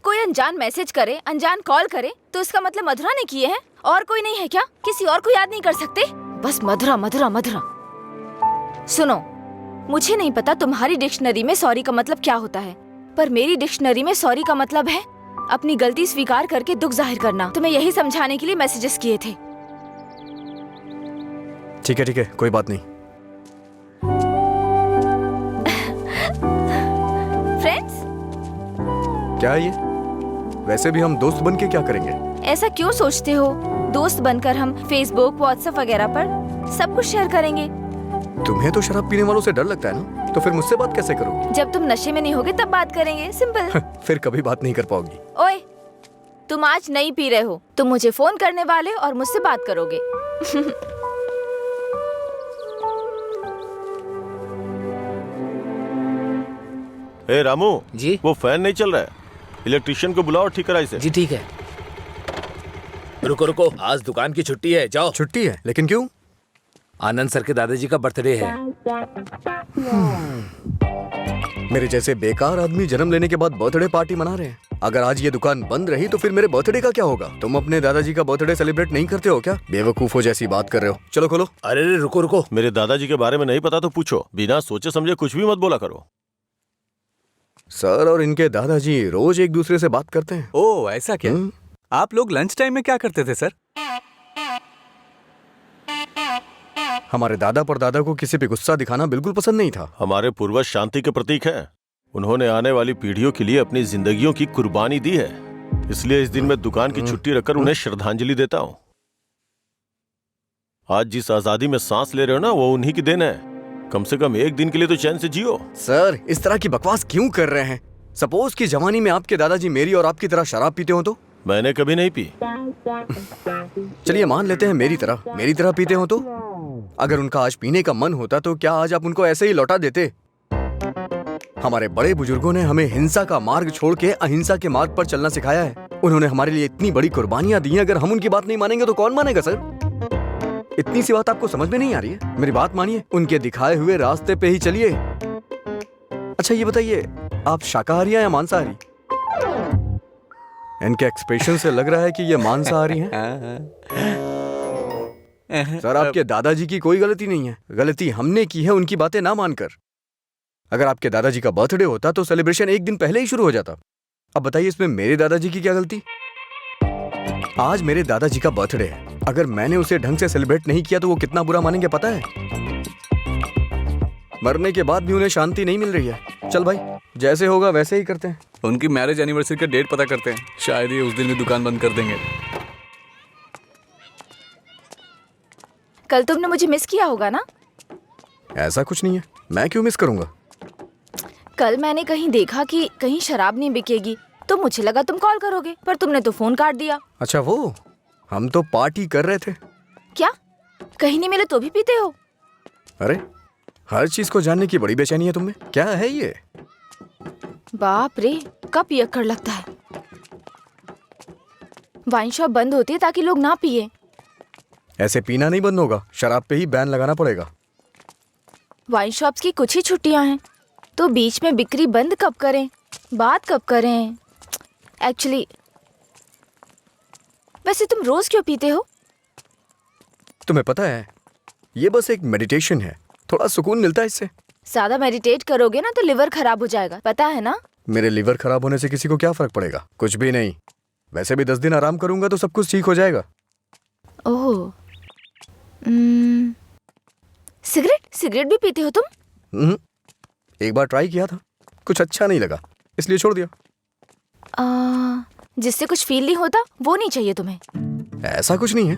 कोई अनजान मैसेज करे, अनजान कॉल करे तो इसका मतलब मधुरा ने किए हैं? और कोई नहीं है क्या? किसी और को याद नहीं कर सकते? बस मधुरा मधुरा मधुरा। सुनो, मुझे नहीं पता तुम्हारी डिक्शनरी में सॉरी का मतलब क्या होता है, पर मेरी डिक्शनरी में सॉरी का मतलब है अपनी गलती स्वीकार करके दुख जाहिर करना। तुम्हें यही समझाने के लिए मैसेजेस किए थे। ठीक है, कोई बात नहीं। फ्रेंड्स? क्या है ये? वैसे भी हम दोस्त बन के क्या करेंगे? ऐसा क्यों सोचते हो? दोस्त बनकर हम फेसबुक, व्हाट्सएप वगैरह पर सब कुछ शेयर करेंगे। तुम्हें तो शराब पीने वालों से डर लगता है ना, तो फिर मुझसे बात कैसे करोगी? जब तुम नशे में नहीं होगे तब बात करेंगे, सिंपल। फिर कभी बात नहीं कर पाओगी। ओए, तुम आज नहीं पी रहे हो, तुम मुझे फोन करने वाले और मुझसे बात करोगे। ए रामू जी? वो फैन नहीं चल रहा है, इलेक्ट्रिशियन को बुलाओ, ठीक कराई से। जी ठीक है। रुको रुको, आज दुकान की छुट्टी है, जाओ। छुट्टी है? लेकिन क्यों? आनंद सर के दादाजी का बर्थडे है। मेरे जैसे बेकार आदमी जन्म लेने के बाद बर्थडे पार्टी मना रहे हैं। अगर आज ये दुकान बंद रही तो फिर मेरे बर्थडे का क्या होगा? तुम अपने दादाजी का बर्थडे सेलिब्रेट नहीं करते हो क्या? बेवकूफों जैसी बात कर रहे हो। चलो खोलो। अरे रुको रुको, मेरे दादाजी के बारे में नहीं पता तो पूछो, बिना सोचे समझे कुछ भी मत बोला करो। सर और इनके दादाजी रोज एक दूसरे से बात करते हैं। ओह, ऐसा क्या? आप लोग लंच टाइम में क्या करते थे सर? हमारे दादा परदादा को किसी पे गुस्सा दिखाना बिल्कुल पसंद नहीं था। हमारे पूर्वज शांति के प्रतीक हैं। उन्होंने आने वाली पीढ़ियों के लिए अपनी जिंदगियों की कुर्बानी दी है, इसलिए इस दिन मैं दुकान की छुट्टी रखकर उन्हें श्रद्धांजलि देता हूँ। आज जिस आजादी में सांस ले रहे हो ना, वो उन्हीं की देन है। कम से कम एक दिन के लिए तो चैन से जियो। सर, इस तरह की बकवास क्यों कर रहे हैं? सपोज कि जवानी में आपके दादाजी मेरी और आपकी तरह शराब पीते हो तो? मैंने कभी नहीं पी। चलिए मान लेते हैं मेरी तरह पीते हो तो? अगर उनका आज पीने का मन होता तो क्या आज आप उनको ऐसे ही लौटा देते? हमारे बड़े बुजुर्गों ने हमें हिंसा का मार्ग छोड़ के अहिंसा के मार्ग पर चलना सिखाया है। उन्होंने हमारे लिए इतनी बड़ी कुर्बानियां दी हैं, अगर हम उनकी बात नहीं मानेंगे तो कौन मानेगा सर? इतनी सी बात आपको समझ में नहीं आ रही है? मेरी बात मानिए, उनके दिखाए हुए रास्ते पे ही चलिए। अच्छा ये बताइए, आप शाकाहारी हैं या मांसाहारी? इनके एक्सप्रेशन से लग रहा है कि ये मांसाहारी हैं। सर, आपके दादाजी की कोई गलती नहीं है, गलती हमने की है उनकी बातें ना मानकर। अगर आपके दादाजी का बर्थडे होता तो सेलिब्रेशन एक दिन पहले ही शुरू हो जाता। अब बताइए इसमें मेरे दादाजी की क्या गलती? आज मेरे दादाजी का बर्थडे है, अगर मैंने उसे ढंग से सेलिब्रेट नहीं किया तो वो कितना बुरा मानेंगे पता है? मरने के बाद भी उन्हें शांति नहीं मिल रही है। चल भाई, जैसे होगा वैसे ही करते हैं। उनकी मैरिज एनिवर्सरी का डेट पता करते हैं, शायद ये उस दिन भी दुकान बंद कर देंगे। कल तुमने मुझे मिस किया होगा ना? ऐसा कुछ नहीं है, मैं क्यों मिस करूंगा? कल मैंने कहीं देखा कि कहीं शराब नहीं बिकेगी, तो मुझे लगा तुम कॉल करोगे, पर तुमने तो फोन काट दिया। अच्छा वो, हम तो पार्टी कर रहे थे। क्या? कहीं नहीं मिले तो भी पीते हो? अरे, हर चीज को जानने की बड़ी बेचैनी है तुम में। क्या है ये? बाप रे, कब पियक्कड़ लगता है। वाइन शॉप बंद होती है ताकि लोग ना पिए। ऐसे पीना नहीं बंद होगा, शराब पे ही बैन लगाना पड़ेगा। वाइन शॉप्स की कुछ ही छुट्टियां हैं, तो बीच में बिक्री बंद कब करें, बात कब करें? एक्चुअली वैसे तुम रोज क्यों पीते हो? तुम्हें पता है, ये बस एक मेडिटेशन है, थोड़ा सुकून मिलता है इससे। ज्यादा मेडिटेट करोगे ना तो लिवर खराब हो जाएगा, पता है ना? मेरे लिवर खराब होने से किसी को क्या फर्क पड़ेगा? कुछ भी नहीं। वैसे भी 10 दिन आराम करूंगा तो सब कुछ ठीक हो जाएगा। ओह, सिगरेट भी पीते हो तुम? एक बार ट्राई किया था, कुछ अच्छा नहीं लगा, इसलिए छोड़ दिया। जिससे कुछ फील नहीं होता वो नहीं चाहिए तुम्हें? ऐसा कुछ नहीं है।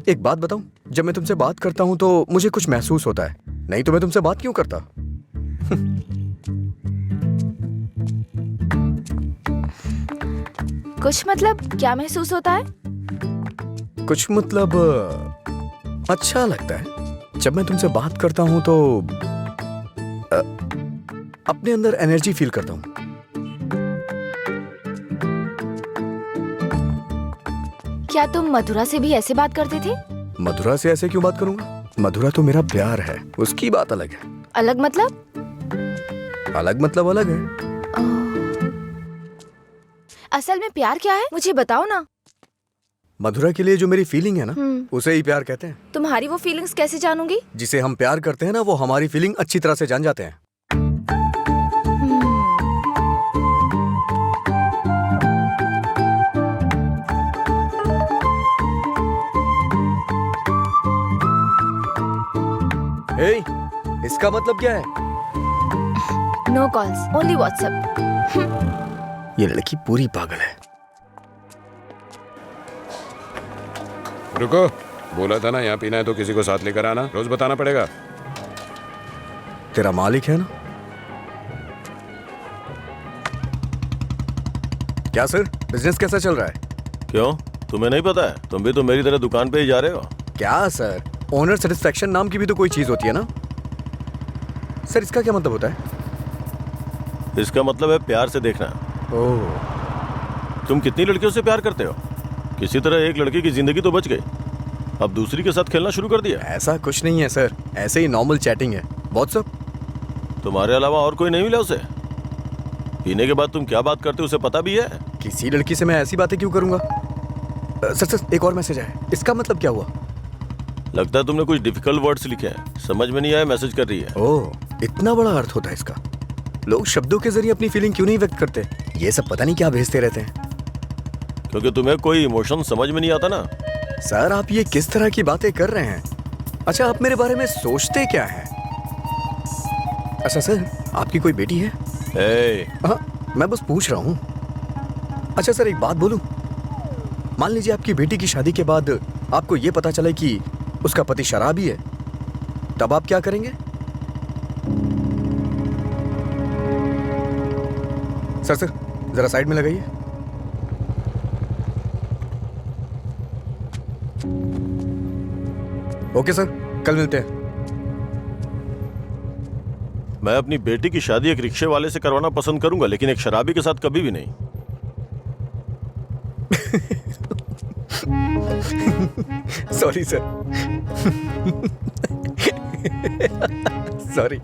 एक बात बताऊं, जब मैं तुमसे बात करता हूं तो मुझे कुछ महसूस होता है, नहीं तो मैं तुमसे बात क्यों करता? कुछ मतलब क्या महसूस होता है? कुछ मतलब अच्छा लगता है। जब मैं तुमसे बात करता हूँ तो अपने अंदर एनर्जी फील करता हूँ। क्या तुम मधुरा से भी ऐसे बात करते थे? मधुरा से ऐसे क्यों बात करूंगा? मधुरा तो मेरा प्यार है, उसकी बात अलग है। अलग मतलब? अलग मतलब अलग है। असल में प्यार क्या है मुझे बताओ ना। मधुरा के लिए जो मेरी फीलिंग है ना, उसे ही प्यार कहते हैं। तुम्हारी वो फीलिंग्स कैसे जानूंगी? जिसे हम प्यार करते हैं ना, वो हमारी फीलिंग अच्छी तरह से जान जाते हैं। हे, इसका मतलब क्या है? No calls, only WhatsApp. ये लड़की पूरी पागल है। रुको, बोला था ना यहाँ पीना है तो किसी को साथ लेकर आना, रोज बताना पड़ेगा। तेरा मालिक है ना? क्या सर, बिजनेस कैसा चल रहा है? क्यों, तुम्हें नहीं पता है? तुम भी तो मेरी तरह दुकान पे ही जा रहे हो। क्या सर, ओनर सेटिस्फेक्शन नाम की भी तो कोई चीज होती है ना सर। इसका क्या मतलब होता है? इसका मतलब है प्यार से देखना। ओह, तुम कितनी लड़कियों से प्यार करते हो? किसी तरह एक लड़की की जिंदगी तो बच गई, अब दूसरी के साथ खेलना शुरू कर दिया। ऐसा कुछ नहीं है सर, ऐसे ही नॉर्मल चैटिंग है। व्हाट्सएप। तुम्हारे अलावा और कोई नहीं मिला उसे? पीने के बाद तुम क्या बात करते हो उसे पता भी है? किसी लड़की से मैं ऐसी बातें क्यों करूंगा? सर एक और मैसेज है, इसका मतलब क्या हुआ? लगता है तुमने कुछ डिफिकल्ट वर्ड्स लिखे हैं, समझ में नहीं आया, मैसेज कर रही है। ओह, इतना बड़ा अर्थ होता है इसका। लोग शब्दों के जरिए अपनी फीलिंग क्यों नहीं व्यक्त करते? ये सब पता नहीं क्या भेजते रहते हैं। क्योंकि तुम्हें कोई इमोशन समझ में नहीं आता ना। सर आप ये किस तरह की बातें कर रहे हैं? अच्छा, आप मेरे बारे में सोचते क्या हैं? अच्छा सर, आपकी कोई बेटी है? हाँ, मैं बस पूछ रहा हूँ। अच्छा सर, एक बात बोलूं? मान लीजिए आपकी बेटी की शादी के बाद आपको ये पता चले कि उसका पति शराबी है, तब आप क्या करेंगे? सर जरा साइड में लगाइए। ओके सर, कल मिलते हैं। मैं अपनी बेटी की शादी एक रिक्शे वाले से करवाना पसंद करूंगा, लेकिन एक शराबी के साथ कभी भी नहीं। Sorry sir. सॉरी।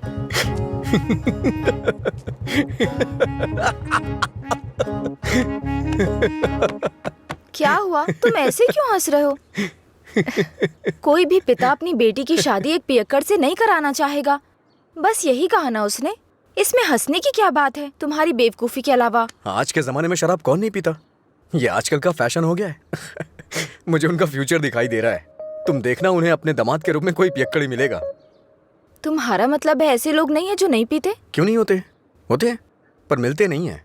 क्या हुआ, तुम ऐसे क्यों हंस रहे हो? कोई भी पिता अपनी बेटी की शादी एक पियक्कड़ से नहीं कराना चाहेगा। बस यही कहा ना उसने। इसमें हंसने की क्या बात है तुम्हारी बेवकूफी के अलावा? आज के जमाने में शराब कौन नहीं पीता? ये आजकल का फैशन हो गया है। मुझे उनका फ्यूचर दिखाई दे रहा है। तुम देखना, उन्हें अपने दामाद के रूप में कोई पियक्कड़ ही मिलेगा। तुम्हारा मतलब है ऐसे लोग नहीं है जो नहीं पीते? क्यों नहीं होते? होते हैं, पर मिलते नहीं है।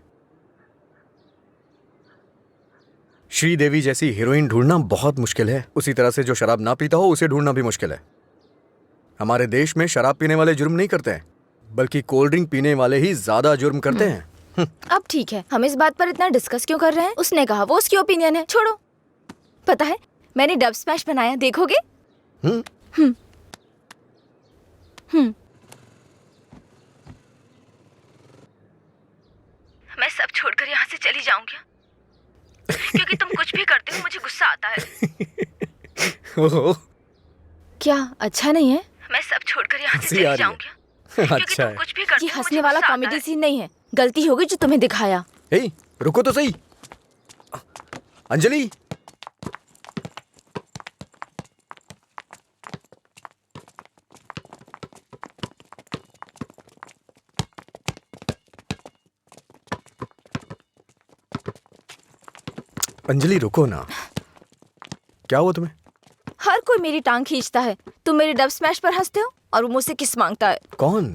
श्रीदेवी जैसी हीरोइन ढूंढना बहुत मुश्किल है। उसी तरह से जो शराब ना पीता हो उसे ढूंढना भी मुश्किल है। हमारे देश में शराब पीने वाले जुर्म नहीं करते हैं, बल्कि कोल्ड ड्रिंक पीने वाले ही ज्यादा जुर्म करते हैं। अब ठीक है, हम इस बात पर इतना डिस्कस क्यों कर रहे हैं? उसने कहा, वो उसकी ओपिनियन है, छोड़ो। पता है मैंने डब स्मैश बनाया, देखोगे? मैं सब छोड़कर यहाँ से चली जाऊंगी, क्योंकि तुम कुछ भी करते हो मुझे गुस्सा आता है। ओह, क्या अच्छा नहीं है? मैं सब छोड़कर यहाँ से चली जाऊंगी, क्योंकि अच्छा तुम है। कुछ भी करते हो। ये हंसने वाला कॉमेडी सीन नहीं है, गलती होगी जो तुम्हें दिखाया। हे, रुको तो सही। अंजलि, अंजलि रुको ना। क्या हुआ तुम्हें? हर कोई मेरी टांग खींचता है। तुम मेरे डब स्मैश पर हंसते हो और वो मुझसे किस मांगता है। कौन?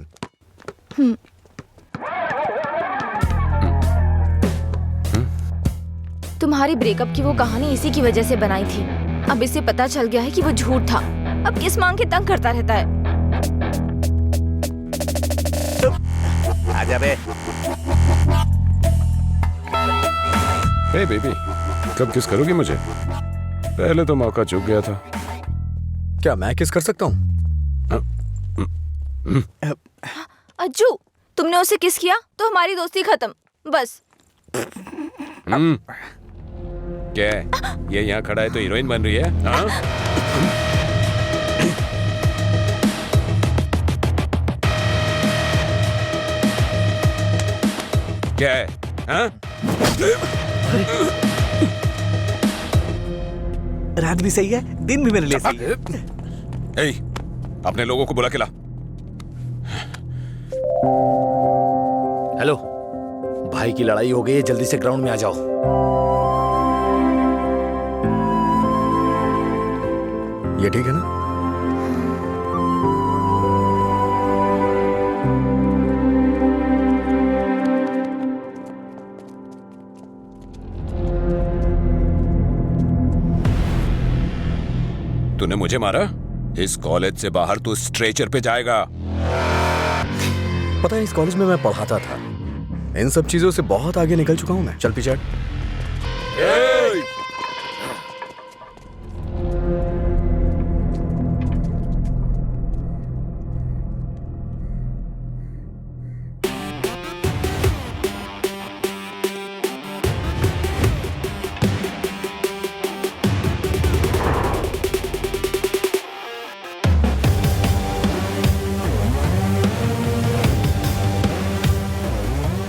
तुम्हारी ब्रेकअप की वो कहानी इसी की वजह से बनाई थी। अब इसे पता चल गया है कि वो झूठ था। अब किस मांग के तंग करता रहता है। आजा बे। हे बेबी, कब किस करोगी मुझे? पहले तो मौका चूक गया था। क्या मैं किस कर सकता हूँ? अज्जू, तुमने उसे किस किया तो हमारी दोस्ती खत्म, बस। क्या है? ये यहाँ खड़ा है तो हीरोइन बन रही है? हाँ? क्या है? हाँ? रात भी सही है, दिन भी मेरे लिए सही है। ए, अपने लोगों को बुला के ला। हेलो, भाई की लड़ाई हो गई है, जल्दी से ग्राउंड में आ जाओ। ये ठीक है ना? तूने मुझे मारा? इस कॉलेज से बाहर तू स्ट्रेचर पे जाएगा। पता है, इस कॉलेज में मैं पढ़ाता था। इन सब चीजों से बहुत आगे निकल चुका हूं मैं। चल पीछे हट।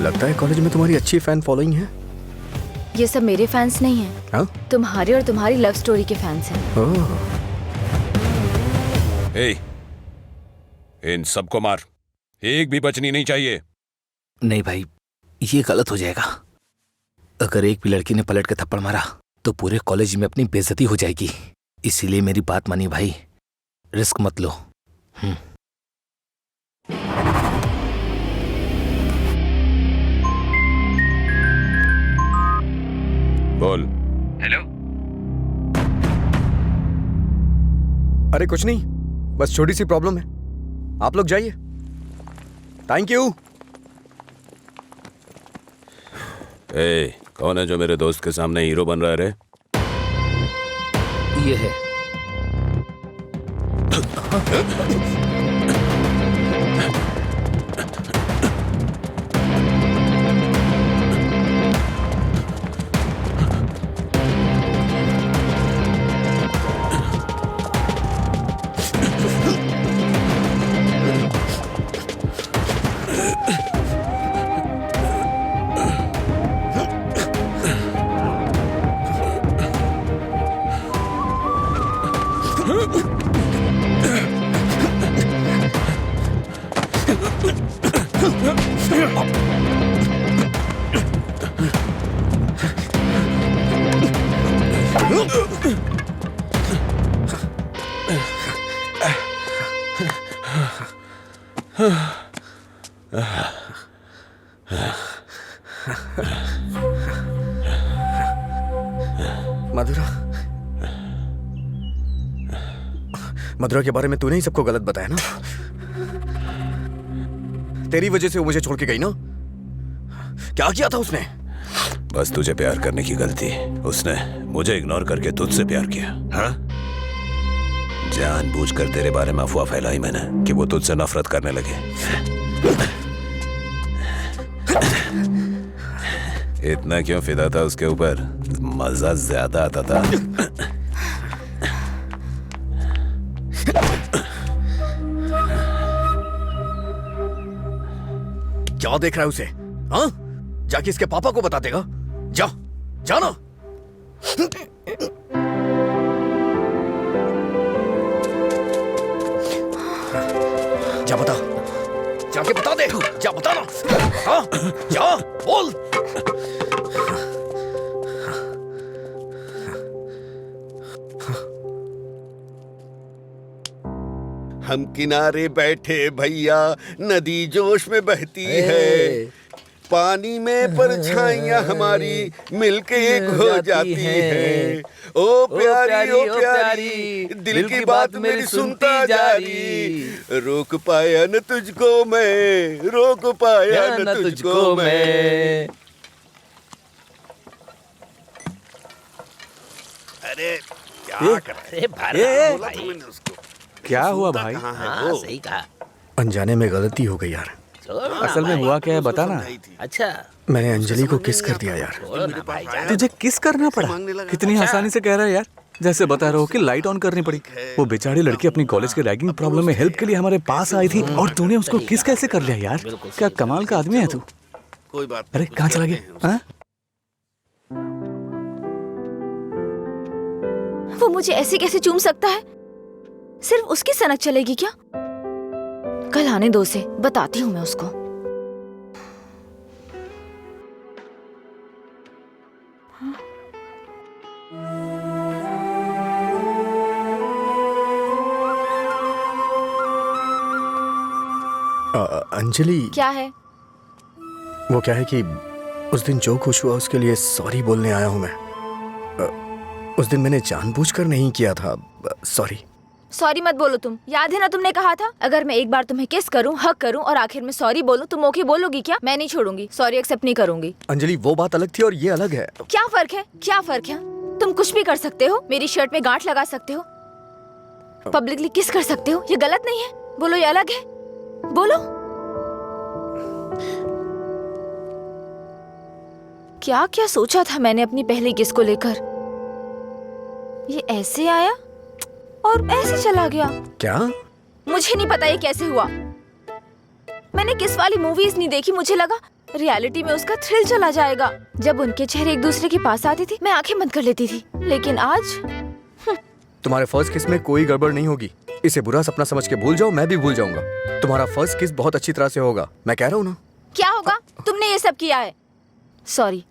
लगता है कॉलेज में तुम्हारी अच्छी फैन फॉलोइंग है। ये सब मेरे फैंस नहीं हैं। हाँ? तुम्हारे और तुम्हारी लव स्टोरी के फैंस हैं। ओह, ए, इन सबको मार, एक भी बचनी नहीं चाहिए। नहीं भाई, ये गलत हो जाएगा। अगर एक भी लड़की ने पलट के थप्पड़ मारा तो पूरे कॉलेज में अपनी बेइज्जती हो जाएगी। इसीलिए मेरी बात मानिए भाई, रिस्क मत लो। बोल। हेलो। अरे कुछ नहीं, बस छोटी सी प्रॉब्लम है। आप लोग जाइए। Thank you. ए, कौन है जो मेरे दोस्त के सामने हीरो बन रहा है रे? ये है। मधुरा, मधुरा के बारे में तूने ही सबको गलत बताया ना? तेरी वजह से वो मुझे छोड़ के गई ना? क्या किया था उसने? बस तुझे प्यार करने की गलती। उसने मुझे इग्नोर करके तुझसे प्यार किया। हाँ? जानबूझकर तेरे बारे में अफवाह फैलाई मैंने कि वो तुझसे नफरत करने लगे। इतना क्यों फिदा था उसके ऊपर? मजा ज्यादा आता था। क्या देख रहा है उसे? हाँ? जाके इसके पापा को बता देगा। जा, जाना। जा बता, जाके बता दे। जा बता ना। हाँ? जा, बोल। हम किनारे बैठे भैया, नदी जोश में बहती है, पानी में परछाइयां हमारी मिलके एक हो जाती है। ओ प्यारी, दिल की बात मेरी सुनता जा रही। रोक पाया न तुझको मैं, रोक पाया न तुझको मैं। अरे क्या कर रहा है? बोला था मैंने उसको। क्या हुआ सूता भाई? कहाँ है वो? सही कहा। अनजाने में गलती हो गई यार। असल में हुआ क्या है बता ना। अच्छा मैंने अंजलि को किस कर दिया यार। तुझे किस करना पड़ा? कितनी आसानी से कह रहा है यार, जैसे बता रहा हो कि लाइट ऑन करनी पड़ी। वो बेचारी लड़की अपनी कॉलेज के रैगिंग प्रॉब्लम में हेल्प के लिए हमारे पास आई थी और तूने उसको किस कैसे कर लिया यार? क्या कमाल का आदमी है तू। कोई बात अरे नहीं, कहाँ चला करते हैं गया? हाँ? वो मुझे ऐसे कैसे चूम सकता है? सिर्फ उसकी सनक चलेगी क्या? कल आने दो से बताती हूँ मैं उसको। अंजलि, क्या है? वो क्या है कि उस दिन जो कुछ हुआ उसके लिए सॉरी बोलने आया हूँ मैं। उस दिन मैंने जानबूझकर नहीं किया था। सॉरी। सॉरी मत बोलो तुम। याद है ना तुमने कहा था अगर मैं एक बार तुम्हें किस करूं, हक करूं और आखिर में सॉरी बोलूं तुम ओके बोलोगी क्या? मैं नहीं छोड़ूंगी, सॉरी एक्सेप्ट नहीं करूंगी। अंजलि वो बात अलग थी और ये अलग है। क्या फर्क है? क्या फर्क है? तुम कुछ भी कर सकते हो, मेरी शर्ट में गांठ लगा सकते हो, पब्लिकली किस कर सकते हो, ये गलत नहीं है? बोलो ये अलग है? बोलो। क्या क्या सोचा था मैंने अपनी पहली किस को लेकर? ये ऐसे आया और ऐसे चला गया। क्या? मुझे नहीं पता ये कैसे हुआ। मैंने किस वाली मूवीज नहीं देखी, मुझे लगा रियलिटी में उसका थ्रिल चला जाएगा। जब उनके चेहरे एक दूसरे के पास आते थे मैं आंखें बंद कर लेती थी, लेकिन आज तुम्हारे फर्स्ट किस में कोई गड़बड़ नहीं होगी। इसे बुरा सपना समझ के भूल जाओ, मैं भी भूल जाऊंगा। तुम्हारा फर्स्ट किस बहुत अच्छी तरह से होगा, मैं कह रहा हूँ ना। क्या होगा? तुमने ये सब किया है। सॉरी,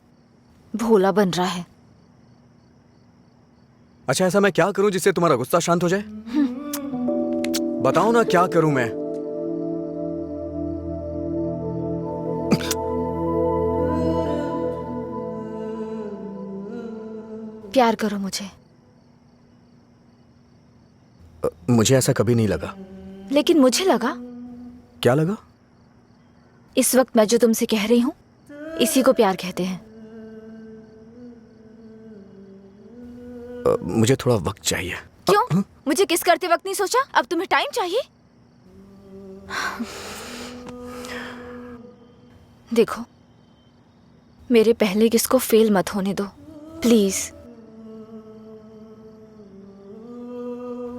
भोला बन रहा है। अच्छा ऐसा मैं क्या करूं जिससे तुम्हारा गुस्सा शांत हो जाए? बताओ ना क्या करूं मैं? प्यार करो मुझे। मुझे ऐसा कभी नहीं लगा। लेकिन मुझे लगा। क्या लगा? इस वक्त मैं जो तुमसे कह रही हूँ इसी को प्यार कहते हैं। मुझे थोड़ा वक्त चाहिए। क्यों? मुझे किस करते वक्त नहीं सोचा? अब तुम्हें टाइम चाहिए? देखो, मेरे पहले किस को फेल मत होने दो प्लीज।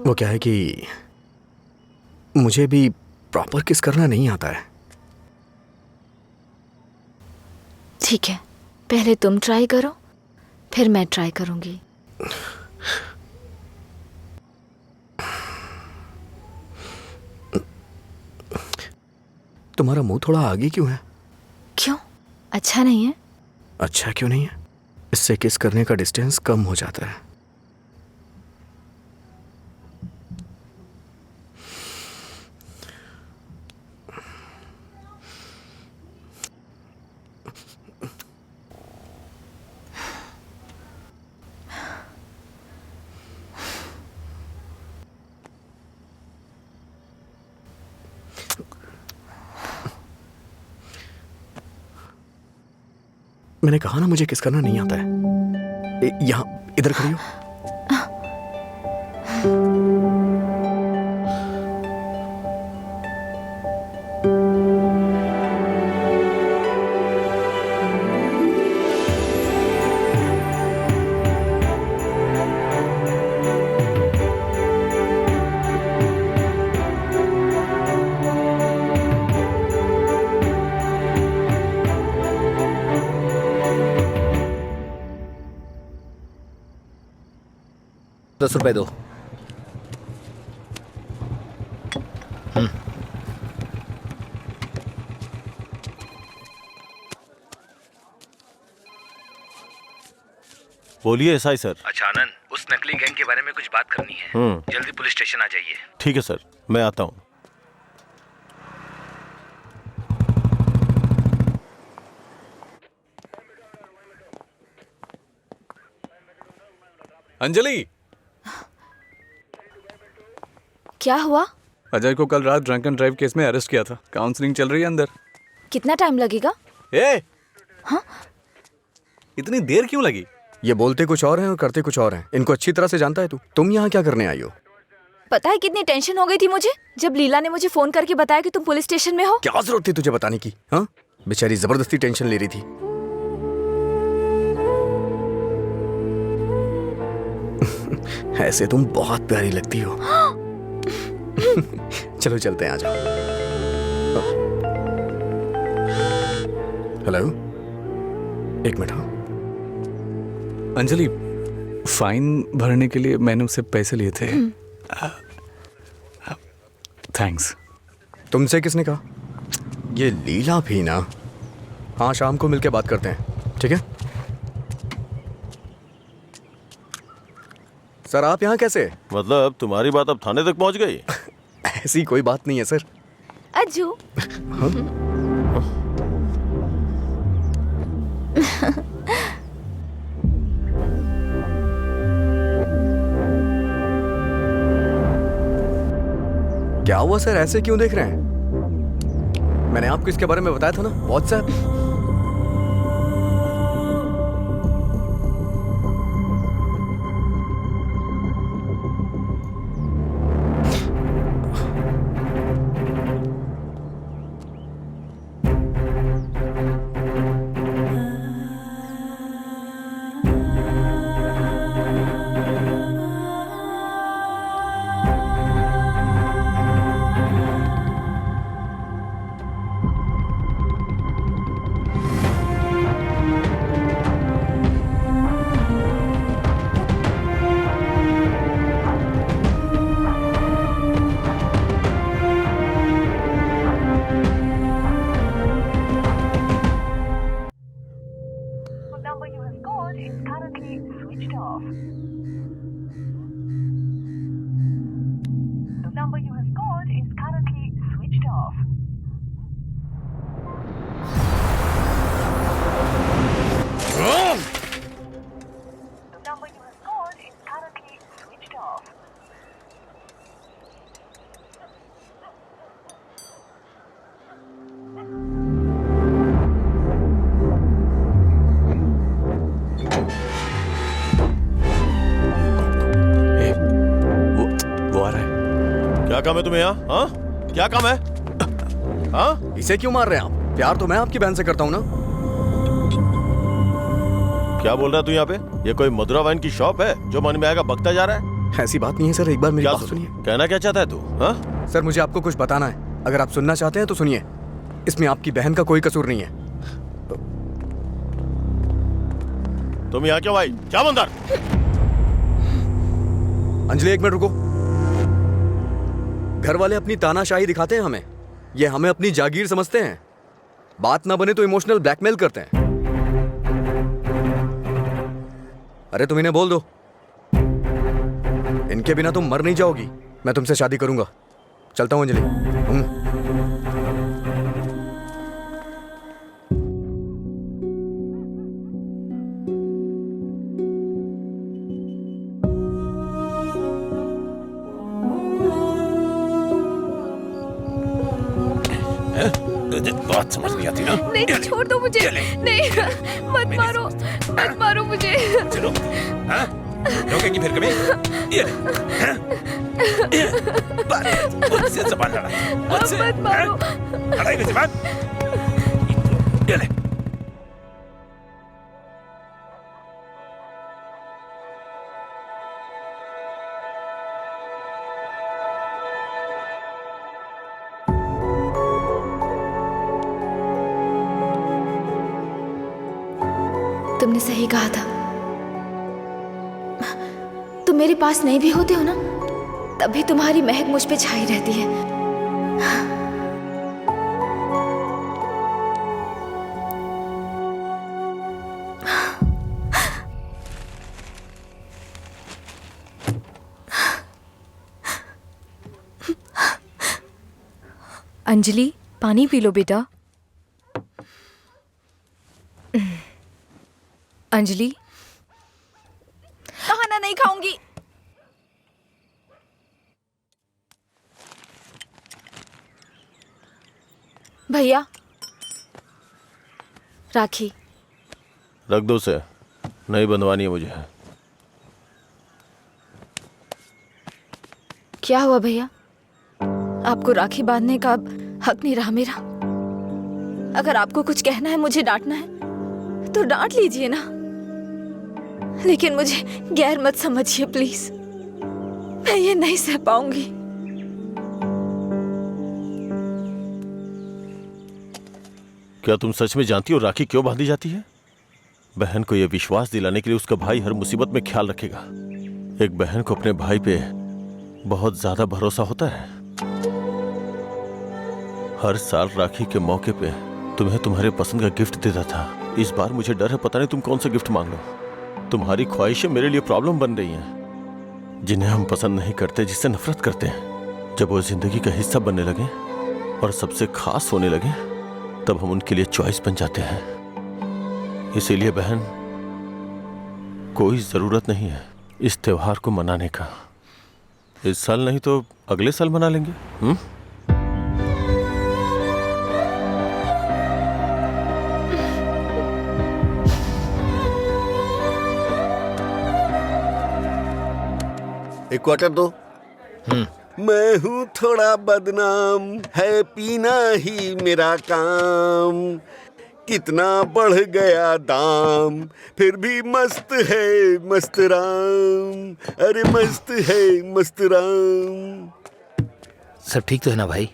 वो क्या है कि मुझे भी प्रॉपर किस करना नहीं आता है। ठीक है, पहले तुम ट्राई करो फिर मैं ट्राई करूंगी। तुम्हारा मुंह थोड़ा आगे क्यों है? क्यों? अच्छा नहीं है? अच्छा क्यों नहीं है? इससे किस करने का डिस्टेंस कम हो जाता है। मैंने कहा ना मुझे किस करना नहीं आता है। यहाँ इधर खड़ी हो। ₹10 दो। बोलिए एसआई सर। अच्छा आनंद, उस नकली गैंग के बारे में कुछ बात करनी है। जल्दी पुलिस स्टेशन आ जाइए। ठीक है सर, मैं आता हूँ। अंजलि, क्या हुआ? अजय को कल रात ड्रंक एंड ड्राइव केस में अरेस्ट किया था। काउंसलिंग चल रही है अंदर। कितना टाइम लगेगा? ए, हाँ? इतनी देर क्यों लगी? ये बोलते कुछ और हैं और करते कुछ और हैं। इनको अच्छी तरह से जानता है तू। तुम यहाँ क्या करने आई हो? पता है कितनी टेंशन हो गई थी मुझे जब लीला ने मुझे फोन करके बताया कि तुम पुलिस स्टेशन में हो। क्या जरूरत थी तुझे बताने की? हाँ, बेचारी जबरदस्ती टेंशन ले रही थी। ऐसे तुम बहुत प्यारी लगती हो। चलो चलते हैं, आ जाओ। हेलो, एक मिनट। हाँ अंजलि, फाइन भरने के लिए मैंने उससे पैसे लिए थे। थैंक्स। तुमसे किसने कहा? ये लीला भी ना। हाँ, शाम को मिलके बात करते हैं, ठीक है? सर आप यहाँ कैसे? मतलब तुम्हारी बात अब थाने तक पहुंच गई? ऐसी कोई बात नहीं है सर। अज्जू। क्या हुआ सर, ऐसे क्यों देख रहे हैं? मैंने आपको इसके बारे में बताया था ना, व्हाट्सएप। क्या काम है तुम्हें यहाँ? हाँ, क्या काम है? हाँ, इसे क्यों मार रहे हैं आप? प्यार तो मैं आपकी बहन से करता हूँ ना। क्या बोल रहा है तू यहाँ पे? ये कोई मधुरा वाइन की शॉप है जो मन में आएगा बकता जा रहा है? ऐसी बात नहीं है सर, एक बार मेरी क्या बात सुनिए। कहना क्या चाहता है तू? हाँ सर, मुझे आपको कुछ बताना है। अगर आप सुनना चाहते हैं तो सुनिए। इसमें आपकी बहन का कोई कसूर नहीं है। तुम यहाँ क्यों आई? क्या बंदर? अंजलि एक मिनट रुको। घर वाले अपनी तानाशाही दिखाते हैं हमें, ये हमें अपनी जागीर समझते हैं। बात ना बने तो इमोशनल ब्लैकमेल करते हैं। अरे तुम इन्हें बोल दो, इनके बिना तुम मर नहीं जाओगी। मैं तुमसे शादी करूंगा। चलता हूं अंजलि। बात समझ नहीं आती ना? नहीं, छोड़ दो मुझे। नहीं, मत मारो, मत मारो मुझे। चलो, हाँ? रोकेंगी फिर कभी? ये ले, हाँ? ये, बात, मुझसे ज़बान लड़ा, मुझसे, मत मारो। हाँ? लड़ाई ज़बान? ये ले। तुमने सही कहा था। तुम मेरे पास नहीं भी होते हो ना, तब भी तुम्हारी महक मुझ पे छाई रहती है। अंजलि, पानी पी लो बेटा। अंजलि, खाना नहीं खाऊंगी। भैया, राखी रख दो उसे। नहीं बंधवानी है मुझे। क्या हुआ भैया? आपको राखी बांधने का अब हक नहीं रहा मेरा? अगर आपको कुछ कहना है, मुझे डांटना है तो डांट लीजिए ना, लेकिन मुझे गैर मत समझिए प्लीज। मैं ये नहीं सह पाऊंगी। क्या तुम सच में जानती हो राखी क्यों बांधी जाती है? बहन को यह विश्वास दिलाने के लिए उसका भाई हर मुसीबत में ख्याल रखेगा। एक बहन को अपने भाई पे बहुत ज्यादा भरोसा होता है। हर साल राखी के मौके पे तुम्हें तुम्हारे पसंद का गिफ्ट देता था। इस बार मुझे डर है, पता नहीं तुम कौन सा गिफ्ट मांग लो। तुम्हारी ख्वाहिशें मेरे लिए प्रॉब्लम बन रही हैं, जिन्हें हम पसंद नहीं करते, जिससे नफरत करते हैं। जब वो जिंदगी का हिस्सा बनने लगे और सबसे खास होने लगे, तब हम उनके लिए चॉइस बन जाते हैं। इसीलिए बहन, कोई जरूरत नहीं है इस त्योहार को मनाने का। इस साल नहीं तो अगले साल मना लेंगे। एक क्वार्टर दो। मैं हूँ थोड़ा बदनाम, है पीना ही मेरा काम। कितना बढ़ गया दाम, फिर भी मस्त है मस्त राम। अरे मस्त है मस्त राम। सब ठीक तो है ना भाई?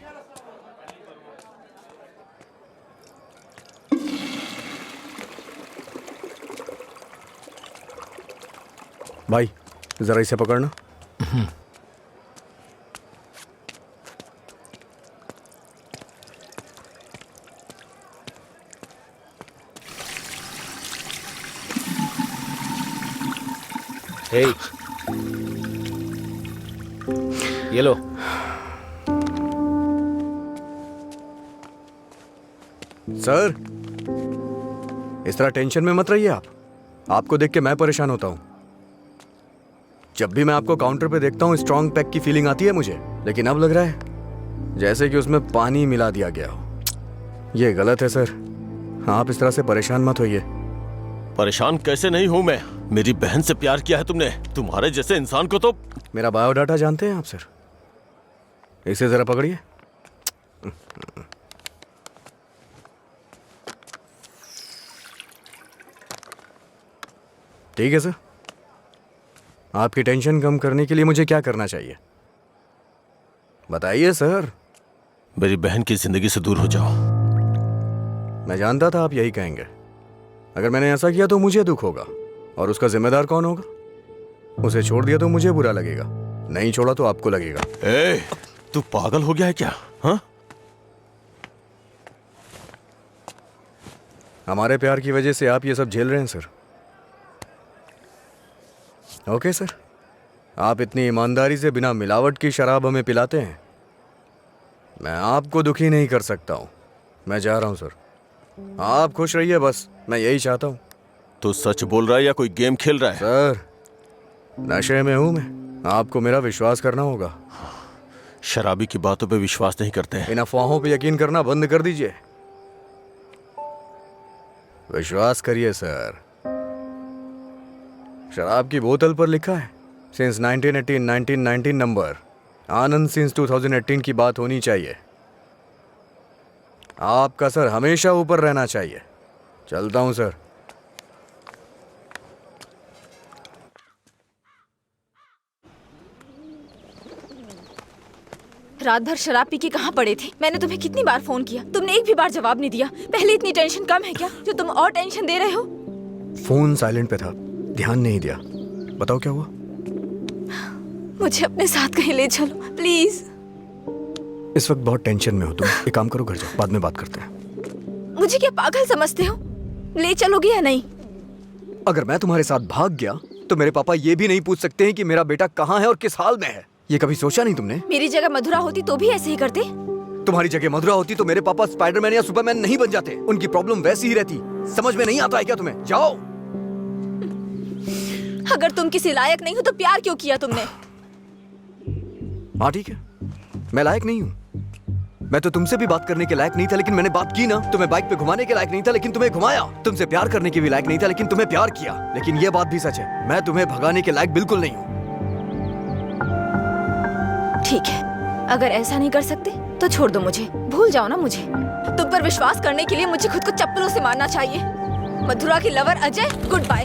भाई जरा इसे पकड़ना। हे, ये लो। सर, इस तरह टेंशन में मत रहिए आप। आपको देख के मैं परेशान होता हूँ। जब भी मैं आपको काउंटर पे देखता हूँ, स्ट्रॉन्ग पैक की फीलिंग आती है मुझे, लेकिन अब लग रहा है जैसे कि उसमें पानी मिला दिया गया हो। ये गलत है सर, आप इस तरह से परेशान मत होइए। परेशान कैसे नहीं हूं मैं? मेरी बहन से प्यार किया है तुमने। तुम्हारे जैसे इंसान को तो। मेरा बायोडाटा जानते हैं आप सर? इसे जरा पकड़िए। ठीक है सर, आपकी टेंशन कम करने के लिए मुझे क्या करना चाहिए बताइए सर। मेरी बहन की जिंदगी से दूर हो जाओ। मैं जानता था आप यही कहेंगे। अगर मैंने ऐसा किया तो मुझे दुख होगा, और उसका जिम्मेदार कौन होगा? उसे छोड़ दिया तो मुझे बुरा लगेगा, नहीं छोड़ा तो आपको लगेगा। ए, तू पागल हो गया है क्या? हाँ? हमारे प्यार की वजह से आप ये सब झेल रहे हैं सर। ओके सर, आप इतनी ईमानदारी से बिना मिलावट की शराब हमें पिलाते हैं। मैं आपको दुखी नहीं कर सकता हूं। मैं जा रहा हूं सर, आप खुश रहिए बस, मैं यही चाहता हूं। तो सच बोल रहा है या कोई गेम खेल रहा है? सर, नशे में हूं मैं, आपको मेरा विश्वास करना होगा। शराबी की बातों पे विश्वास नहीं करते हैं। इन अफवाहों पे यकीन करना बंद कर दीजिए। विश्वास करिए सर। शराब की बोतल पर लिखा है सिंस 1918 1919 नंबर, आनंद सिंस 2018 की बात होनी चाहिए। आपका सर हमेशा ऊपर रहना चाहिए। चलता हूं सर। रात भर शराब पी के कहाँ पड़े थे? मैंने तुम्हें कितनी बार फोन किया, तुमने एक भी बार जवाब नहीं दिया। पहले इतनी टेंशन कम है क्या जो तुम और टेंशन दे रहे हो? फोन साइलेंट पे था, ध्यान नहीं दिया। बताओ क्या हुआ? मुझे अपने साथ कहीं ले चलो प्लीज। इस वक्त बहुत टेंशन में हो तुम। एक काम करो, घर जाओ, बाद में बात करते हैं। मुझे क्या पागल समझते हो? ले चलोगे या नहीं? अगर मैं तुम्हारे साथ भाग गया तो मेरे पापा ये भी नहीं पूछ सकते हैं कि मेरा बेटा कहाँ है और किस हाल में है। ये कभी सोचा नहीं तुमने? मेरी जगह मधुरा होती तो भी ऐसे ही करते। तुम्हारी जगह मधुरा होती तो मेरे पापा स्पाइडरमैन या सुपरमैन नहीं बन जाते। उनकी प्रॉब्लम वैसी ही रहती। समझ में नहीं आता है क्या तुम्हें? जाओ। अगर तुम किसी लायक नहीं हो तो प्यार क्यों किया तुमने? हाँ ठीक है, मैं लायक नहीं हूँ, मैं तो तुमसे भी बात करने के लायक नहीं था, लेकिन मैंने बात की ना। तुम्हें बाइक पे घुमाने के लायक नहीं था, लेकिन तुम्हें घुमाया। तुमसे प्यार करने के भी लायक नहीं था, लेकिन तुम्हें प्यार किया। लेकिन यह बात भी सच है, मैं तुम्हें भगाने के लायक बिल्कुल नहीं हूँ। ठीक है, अगर ऐसा नहीं कर सकते तो छोड़ दो मुझे, भूल जाओ ना मुझे। तुम पर विश्वास करने के लिए मुझे खुद को चप्पलों से मारना चाहिए। मधुरा की लवर अजय, गुड बाय।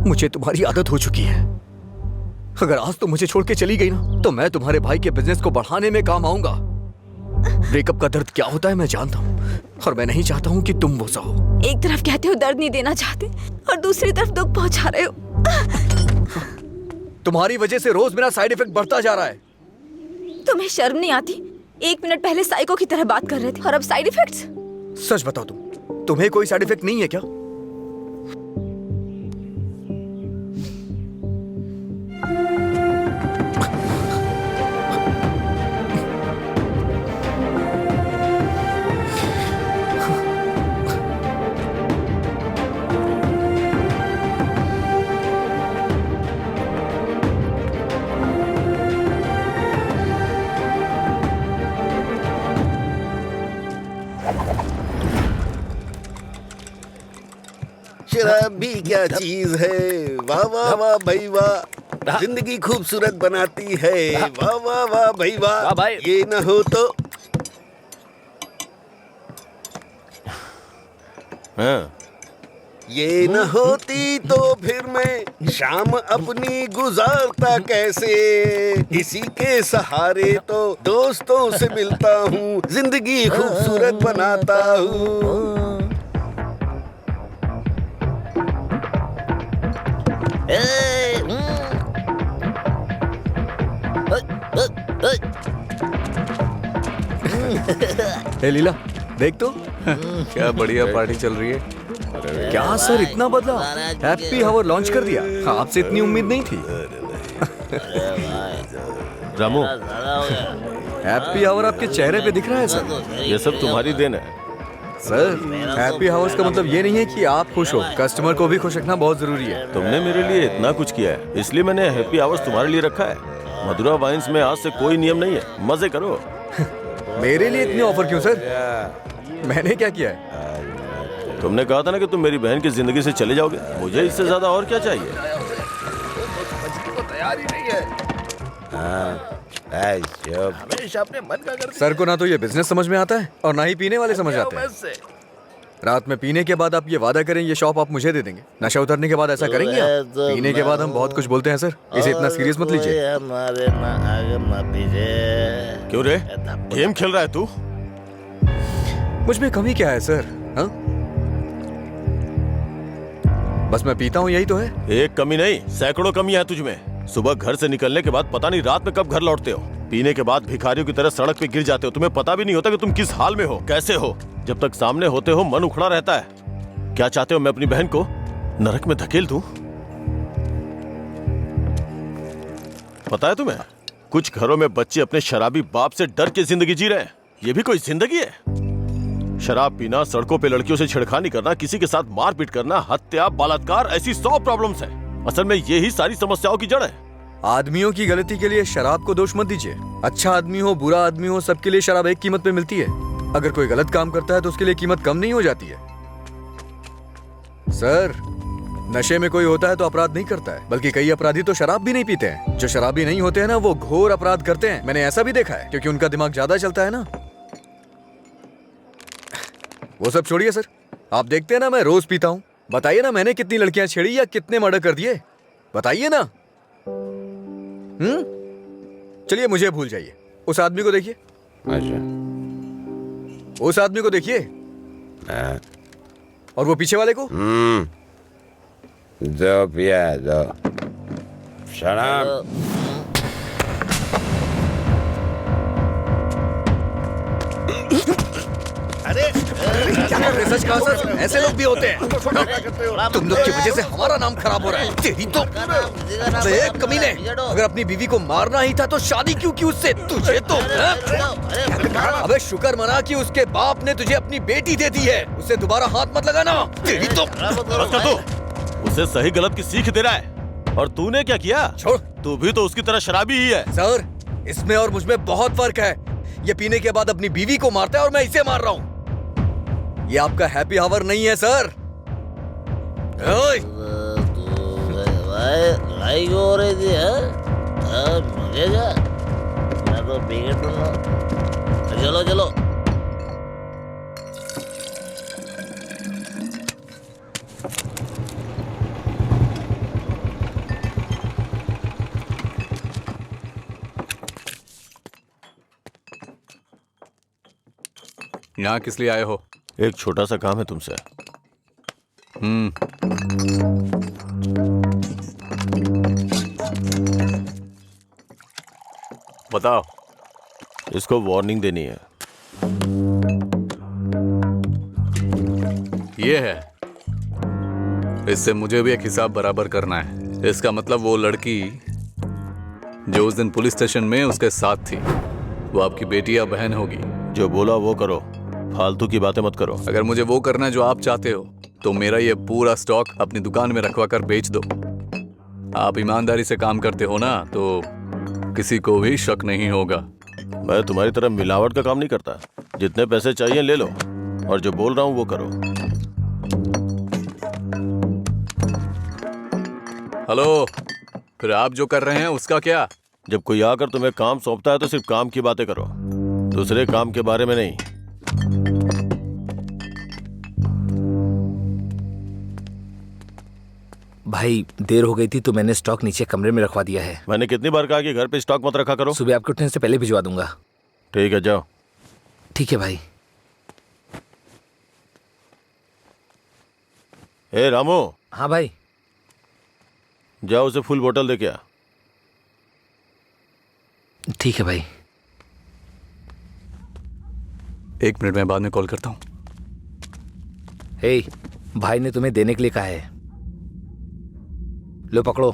मुझे तुम्हारी आदत हो चुकी है। अगर आज तुम मुझे छोड़ के चली गई ना, तो मैं तुम्हारे भाई के बिजनेस को बढ़ाने में काम आऊंगा। ब्रेकअप का दर्द क्या होता है मैं जानता हूँ, और मैं नहीं चाहता हूँ कि तुम वो सहो। एक तरफ कहते हो दर्द नहीं देना चाहते, और दूसरी तरफ दुख पहुंचा रहे हो। तुम्हारी वजह से रोज मेरा साइड इफेक्ट बढ़ता जा रहा है। तुम्हें शर्म नहीं आती? 1 मिनट पहले साइको की तरह बात कर रहे थे, और अब साइड इफेक्ट्स। सच बताओ, तुम्हें कोई साइड इफेक्ट नहीं है क्या? शराब भी क्या चीज है, वाह वाह वाह भाई वाह, जिंदगी खूबसूरत बनाती है, वाह वाह वाह भाई वाह। भाई। ये न हो तो हाँ। ये न होती तो फिर मैं शाम अपनी गुजारता कैसे। इसी के सहारे तो दोस्तों से मिलता हूँ, जिंदगी खूबसूरत बनाता हूँ। ए लीला, देख तो क्या बढ़िया पार्टी चल रही है। क्या सर इतना बदला? हैप्पी हावर लॉन्च कर दिया, आपसे इतनी उम्मीद नहीं थी। रामू, हैप्पी हावर आपके चेहरे पे दिख रहा है सर। ये सब तुम्हारी देन है। सर, हैप्पी हावर्स का मतलब ये नहीं है कि आप खुश हो, कस्टमर को भी खुश रखना बहुत जरूरी है। तुमने मेरे लिए इतना कुछ किया है, इसलिए मैंने हैप्पी आवर्स तुम्हारे लिए रखा है। मधुरा वाइन्स में आज से कोई नियम नहीं है, मजे करो। मेरे लिए इतने ऑफर क्यों सर? मैंने क्या किया है? तुमने कहा था ना कि तुम मेरी बहन की जिंदगी से चले जाओगे, मुझे इससे ज्यादा और क्या चाहिए? तैयार ही नहीं है। हमेशा अपने मन का कर। सर को ना तो ये बिजनेस समझ में आता है, और ना ही पीने वाले समझ आते हैं। रात में पीने के बाद आप ये वादा करें ये शॉप आप मुझे दे देंगे। नशा उतरने के बाद ऐसा करेंगे आप? पीने के बाद हम बहुत कुछ बोलते हैं सर, इसे इतना सीरियस मत लीजिए। क्यों रे, गेम खेल रहा है तू? मुझ में कमी क्या है सर? हाँ, बस मैं पीता हूँ, यही तो है। एक कमी नहीं, सैकड़ों कमियां हैं तुझमें। सुबह घर से निकलने के बाद पता नहीं रात में कब घर लौटते हो। पीने के बाद भिखारियों की तरह सड़क पे गिर जाते हो, तुम्हें पता भी नहीं होता कि तुम किस हाल में हो, कैसे हो। जब तक सामने होते हो मन उखड़ा रहता है। क्या चाहते हो, मैं अपनी बहन को नरक में धकेल दूं? पता है तुम्हें, कुछ घरों में बच्चे अपने शराबी बाप से डर के जिंदगी जी रहे हैं। ये भी कोई जिंदगी है? शराब पीना, सड़कों पे लड़कियों से छेड़खानी करना, किसी के साथ मारपीट करना, हत्या, बलात्कार, ऐसी 100 प्रॉब्लम्स हैं। असल में यही सारी समस्याओं की जड़ है। आदमियों की गलती के लिए शराब को दोष मत दीजिए। अच्छा आदमी हो, बुरा आदमी हो, सबके लिए शराब एक कीमत पे मिलती है। अगर कोई गलत काम करता है तो उसके लिए कीमत कम नहीं हो जाती है। सर, नशे में कोई होता है तो अपराध नहीं करता है, बल्कि कई अपराधी तो शराब भी नहीं पीते हैं। जो शराबी नहीं होते हैं ना, वो घोर अपराध करते हैं। मैंने ऐसा भी देखा है, क्योंकि उनका दिमाग ज्यादा चलता है ना। वो सब छोड़िए सर, आप देखते हैं ना मैं रोज पीता हूँ। बताइए ना मैंने कितनी लड़कियां छेड़ी या कितने मर्डर कर दिए, बताइए ना। चलिए मुझे भूल जाइए, उस आदमी को देखिए। उस आदमी को देखिए, और वो पीछे वाले को। दो पिया दो शराब। सच कहा सर, ऐसे लोग भी होते हैं। तुम लोग की वजह से हमारा नाम खराब हो रहा है। तेरी तो कमीने, अगर अपनी बीवी को मारना ही था तो शादी क्यों की उससे? तुझे तो अबे शुक्र मना कि उसके बाप ने तुझे अपनी बेटी दे दी है। उससे दोबारा हाथ मत लगाना। तेरी तो उसे सही गलत की सीख दे रहा है। और तूने क्या किया? छोड़। तू भी तो उसकी तरह शराबी ही है। सर, इसमें और मुझमें बहुत फर्क है। ये पीने के बाद अपनी बीवी को मारता है और मैं इसे मार रहा हूँ। ये आपका हैप्पी आवर नहीं है सर। ओए! लड़ाई हो रही थी मुझे क्या, मैं तो पी के टूंगा। चलो चलो। यहाँ किस लिए आए हो? एक छोटा सा काम है तुमसे। बताओ। इसको वार्निंग देनी है। ये है, इससे मुझे भी एक हिसाब बराबर करना है। इसका मतलब वो लड़की जो उस दिन पुलिस स्टेशन में उसके साथ थी, वो आपकी बेटी या बहन होगी। जो बोला वो करो, फालतू की बातें मत करो। अगर मुझे वो करना है जो आप चाहते हो तो मेरा ये पूरा स्टॉक अपनी दुकान में रखवा कर बेच दो। आप ईमानदारी से काम करते हो ना, तो किसी को भी शक नहीं होगा। मैं तुम्हारी तरह मिलावट का काम नहीं करता। जितने पैसे चाहिए ले लो, और जो बोल रहा हूँ वो करो। हेलो, फिर आप जो कर रहे हैं उसका क्या? जब कोई आकर तुम्हें काम सौंपता है तो सिर्फ काम की बातें करो, दूसरे काम के बारे में नहीं। भाई देर हो गई थी तो मैंने स्टॉक नीचे कमरे में रखवा दिया है। मैंने कितनी बार कहा कि घर पे स्टॉक मत रखा करो। सुबह आपके उठने से पहले भिजवा दूंगा। ठीक है, जाओ। ठीक है भाई। ए रामू। हाँ भाई। जाओ उसे फुल बोतल दे के आ। ठीक है भाई। 1 मिनट में बाद में कॉल करता हूँ। हे, भाई ने तुम्हें देने के लिए कहा है। लो पकड़ो।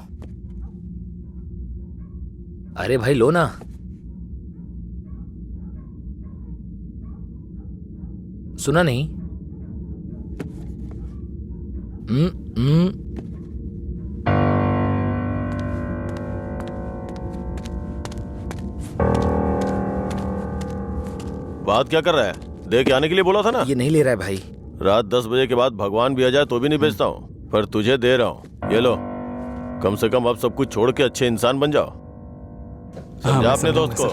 अरे भाई लो ना। सुना नहीं? बात क्या कर रहा है? दे के आने के लिए बोला था ना। ये नहीं ले रहा है भाई। रात 10 बजे के बाद भगवान भी आ जाए तो भी नहीं बेचता हूँ, पर तुझे दे रहा हूँ। ये लो, कम से कम अब सब कुछ छोड़ के अच्छे इंसान बन जाओ। समझा अपने दोस्त को?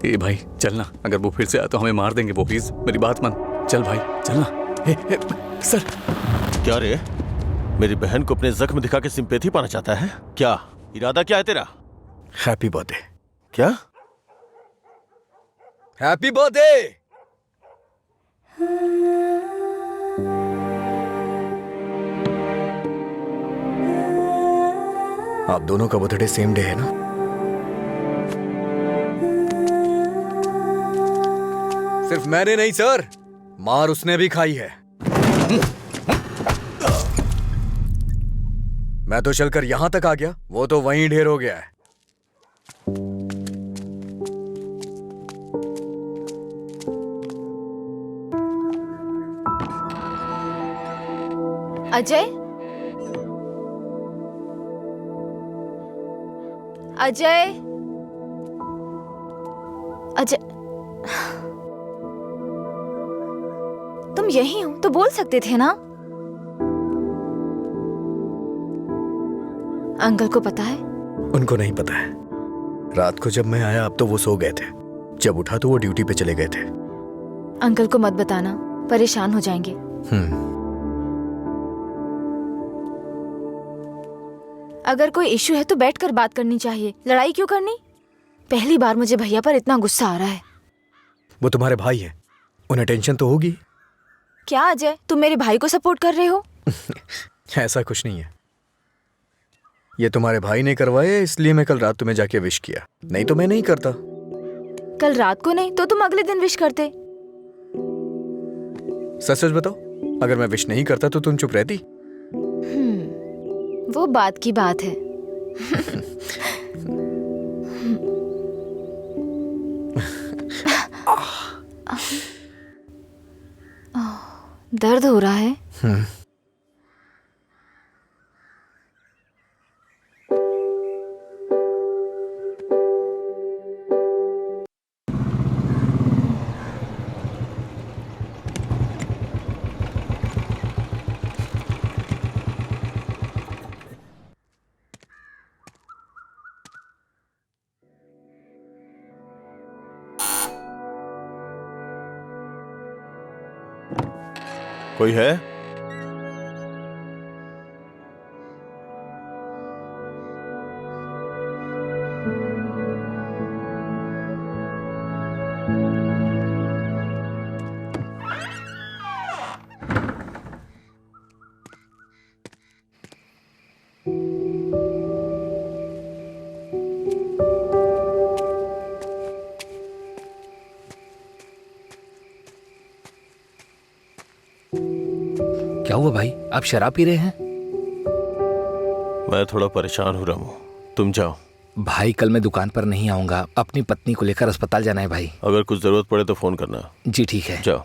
ए भाई चलना, अगर वो फिर से आया तो हमें मार देंगे वो। प्लीज मेरी बात मान। चल भाई चलना। सर। क्या रे, मेरी बहन को अपने जख्म दिखा के सिंपैथी पाना चाहता है क्या? इरादा क्या है तेरा? Happy birthday. क्या? Happy birthday. आप दोनों का बर्थडे सेम डे है ना? सिर्फ मैंने नहीं सर, मार उसने भी खाई है। मैं तो चलकर यहां तक आ गया, वो तो वहीं ढेर हो गया है। अजय, अजय, अजय, तुम यही हो तो बोल सकते थे ना। अंकल को पता है? उनको नहीं पता है। रात को जब मैं आया अब तो वो सो गए थे, जब उठा तो वो ड्यूटी पे चले गए थे। अंकल को मत बताना, परेशान हो जाएंगे। अगर कोई इशू है तो बैठकर बात करनी चाहिए, लड़ाई क्यों करनी? पहली बार मुझे भैया पर इतना गुस्सा आ रहा है। वो तुम्हारे भाई हैं, उन्हें टेंशन तो होगी। क्या अजय, तुम मेरे भाई को सपोर्ट कर रहे हो? ऐसा कुछ नहीं है। ये तुम्हारे भाई ने करवाया इसलिए मैं कल रात तुम्हें जाके विश किया, नहीं तो मैं नहीं करता। कल रात को नहीं तो तुम अगले दिन विश करते। सच सच बताओ, अगर मैं विश नहीं करता तो तुम चुप रहती? वो बात की बात है। दर्द हो रहा है? कोई है? क्या हुआ भाई, आप शराब पी रहे हैं? मैं थोड़ा परेशान हो रहा हूँ, तुम जाओ। भाई कल मैं दुकान पर नहीं आऊंगा, अपनी पत्नी को लेकर अस्पताल जाना है भाई। अगर कुछ जरूरत पड़े तो फोन करना। जी ठीक है। जाओ।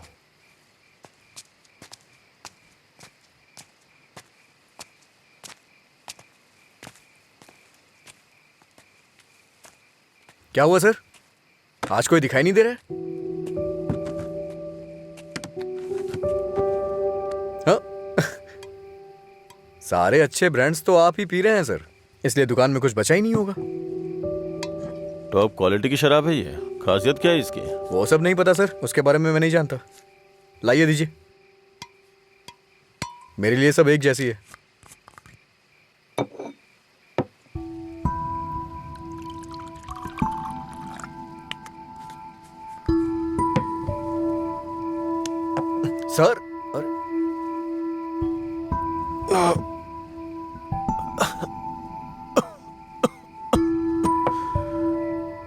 क्या हुआ सर, आज कोई दिखाई नहीं दे रहा है? हाँ? सारे अच्छे ब्रांड्स तो आप ही पी रहे हैं सर, इसलिए दुकान में कुछ बचा ही नहीं होगा। टॉप क्वालिटी की शराब है ये, खासियत क्या है इसकी? वो सब नहीं पता सर, उसके बारे में मैं नहीं जानता। लाइए दीजिए, मेरे लिए सब एक जैसी है। सर, अरे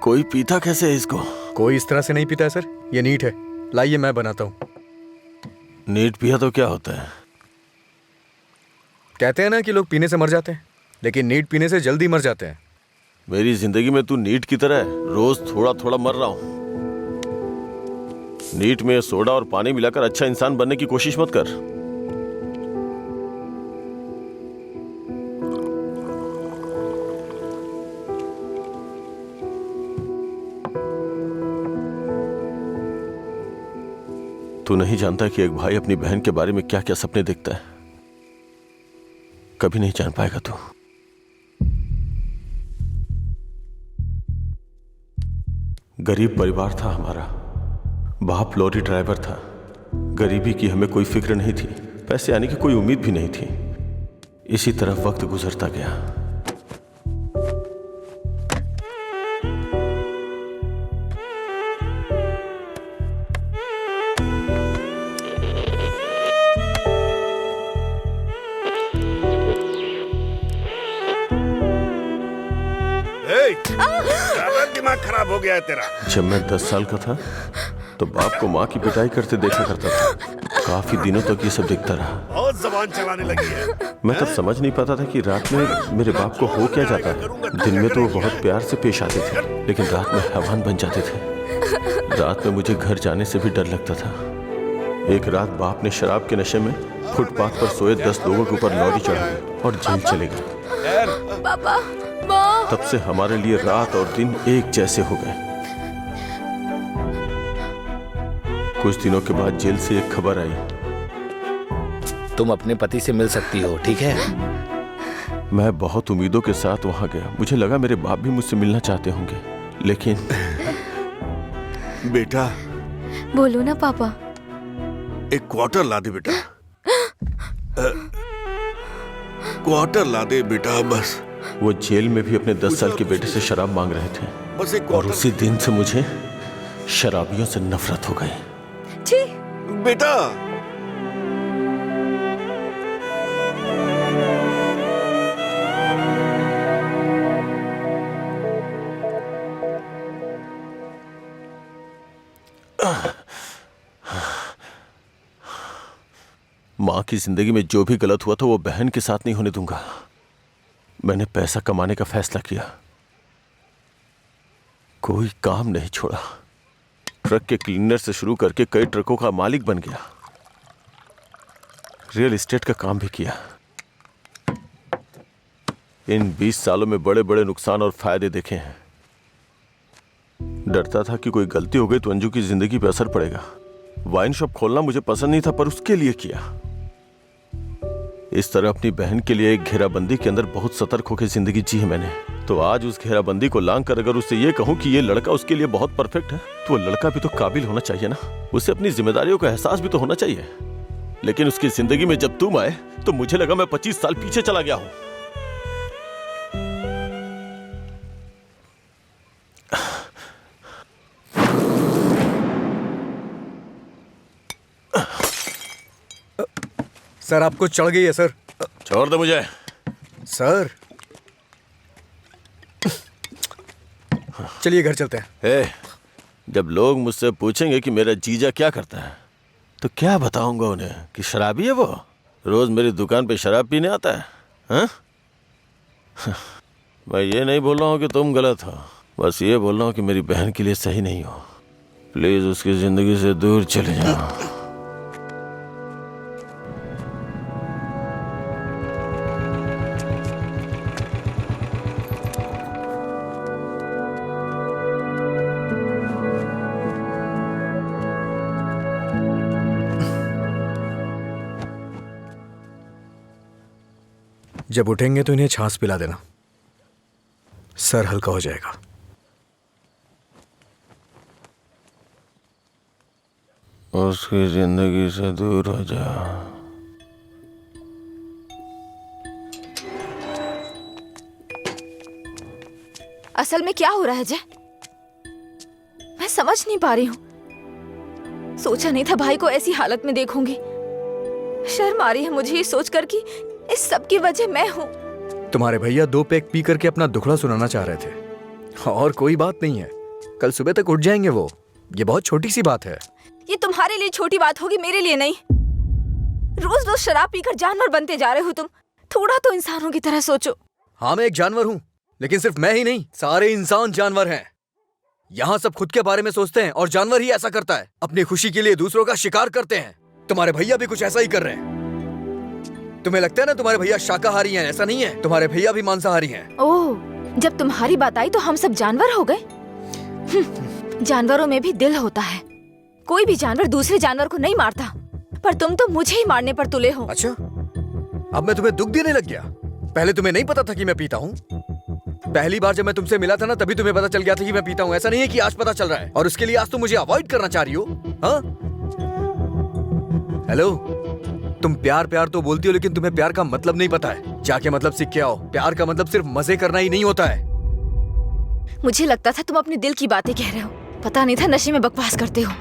कोई पीता कैसे है इसको? कोई इस तरह से नहीं पीता है सर, ये नीट है। लाइए मैं बनाता हूँ। नीट पिया तो क्या होता है? कहते हैं ना कि लोग पीने से मर जाते हैं, लेकिन नीट पीने से जल्दी मर जाते हैं। मेरी जिंदगी में तू नीट की तरह है, रोज थोड़ा थोड़ा मर रहा हूं। नीट में सोडा और पानी मिलाकर अच्छा इंसान बनने की कोशिश मत कर। तू नहीं जानता कि एक भाई अपनी बहन के बारे में क्या क्या सपने देखता है। कभी नहीं जान पाएगा तू। गरीब परिवार था हमारा, बाप लॉरी ड्राइवर था। गरीबी की हमें कोई फिक्र नहीं थी, पैसे आने की कोई उम्मीद भी नहीं थी। इसी तरह वक्त गुजरता गया। दिमाग खराब हो गया है तेरा। जब मैं 10 साल का था तो बाप को माँ की पिटाई करते देखा करता था। काफी दिनों तक ये सब देखता रहा। बहुत जबान चलाने लगी है। मैं तब समझ नहीं पाता था कि रात में मेरे बाप को हो क्या जाता है। दिन में तो वो बहुत प्यार से पेश आते थे, लेकिन रात में हैवान बन जाते थे। रात में मुझे घर जाने से भी डर लगता था। एक रात बाप ने शराब के नशे में फुटपाथ पर सोए 10 लोगों के ऊपर लॉरी चढ़ाई और जेल चले गए। पापा, माँ। तब से हमारे लिए रात और दिन एक जैसे हो गए। कुछ दिनों के बाद जेल से एक खबर आई, तुम अपने पति से मिल सकती हो, ठीक है? मैं बहुत उम्मीदों के साथ वहां गया। मुझे लगा मेरे बाप भी मुझसे मिलना चाहते होंगे, लेकिन बेटा। बोलो ना पापा। एक क्वार्टर ला दे बेटा। क्वार्टर ला दे बेटा बस। वो जेल में भी अपने 10 साल के बेटे से शराब मांग रहे थे, बस एक और उसी दिन से मुझे शराबियों से नफरत हो गई। छी। बेटा। माँ की जिंदगी में जो भी गलत हुआ था वो बहन के साथ नहीं होने दूंगा। मैंने पैसा कमाने का फैसला किया, कोई काम नहीं छोड़ा। ट्रक के क्लीनर से शुरू करके कई ट्रकों का मालिक बन गया। रियल एस्टेट का काम भी किया। इन 20 सालों में बड़े बड़े नुकसान और फायदे देखे हैं। डरता था कि कोई गलती हो गई तो अंजू की जिंदगी पर असर पड़ेगा। वाइन शॉप खोलना मुझे पसंद नहीं था, पर उसके लिए किया। इस तरह अपनी बहन के लिए एक घेराबंदी के अंदर बहुत सतर्क होकर जिंदगी जी है मैंने। तो आज उस घेराबंदी को लांग कर अगर उससे ये कहूं कि ये लड़का उसके लिए बहुत परफेक्ट है, तो वो लड़का भी तो काबिल होना चाहिए ना। उसे अपनी जिम्मेदारियों का एहसास भी तो होना चाहिए। लेकिन उसकी जिंदगी में जब तुम आए तो मुझे लगा मैं 25 साल पीछे चला गया हूं। सर आपको चढ़ गई है सर। छोड़ दे मुझे। सर चलिए घर चलते हैं। जब लोग मुझसे पूछेंगे कि मेरा जीजा क्या करता है तो क्या बताऊंगा उन्हें कि शराबी है वो, रोज मेरी दुकान पे शराब पीने आता है। हाँ? मैं ये नहीं बोल रहा हूँ कि तुम गलत हो, बस ये बोल रहा हूँ कि मेरी बहन के लिए सही नहीं हो। प्लीज उसकी जिंदगी से दूर चले जाओ। जब उठेंगे तो इन्हें छाछ पिला देना, सर हल्का हो जाएगा। उसकी जिंदगी से दूर हो जा। असल में क्या हो रहा है जय? मैं समझ नहीं पा रही हूँ। सोचा नहीं था भाई को ऐसी हालत में देखूंगी। शर्म आ रही है मुझे ये सोचकर कि इस सब की वजह मैं हूँ। तुम्हारे भैया 2 पैक पी करके अपना दुखड़ा सुनाना चाह रहे थे और कोई बात नहीं है, कल सुबह तक उठ जाएंगे वो। ये बहुत छोटी सी बात है। ये तुम्हारे लिए छोटी बात होगी, मेरे लिए नहीं। रोज रोज शराब पीकर जानवर बनते जा रहे हो तुम। थोड़ा तो इंसानों की तरह सोचो। हाँ मैं एक जानवर हूँ, लेकिन सिर्फ मैं ही नहीं, सारे इंसान जानवर हैं। यहाँ सब खुद के बारे में सोचते हैं और जानवर ही ऐसा करता है, अपनी खुशी के लिए दूसरों का शिकार करते हैं। तुम्हारे भैया भी कुछ ऐसा ही कर रहे हैं। तुम्हें लगता है ना तुम्हारे भैया शाकाहारी हैं, ऐसा नहीं है, तुम्हारे भैया भी मांसाहारी हैं। ओह, जब तुम्हारी बात आई तो हम सब जानवर हो गए। जानवरों में भी दिल होता है। कोई भी जानवर दूसरे जानवर को नहीं मारता, पर तुम तो मुझे ही मारने पर तुले हो। अच्छा, अब मैं तुम्हें दुख देने लग गया? पहले तुम्हें नहीं पता था कि मैं पीता हूँ? पहली बार जब मैं तुमसे मिला था ना, तभी तुम्हें पता चल गया था कि मैं पीता हूँ। ऐसा नहीं है कि आज पता चल रहा है और उसके लिए आज तुम मुझे अवॉइड करना चाह रही हो। हाँ? हेलो, तुम प्यार प्यार तो बोलती हो, लेकिन तुम्हें प्यार का मतलब नहीं पता है। जाके मतलब सीख के आओ। प्यार का मतलब सिर्फ मजे करना ही नहीं होता है। मुझे लगता था तुम अपने दिल की बातें कह रहे हो, पता नहीं था नशे में बकवास करते हो।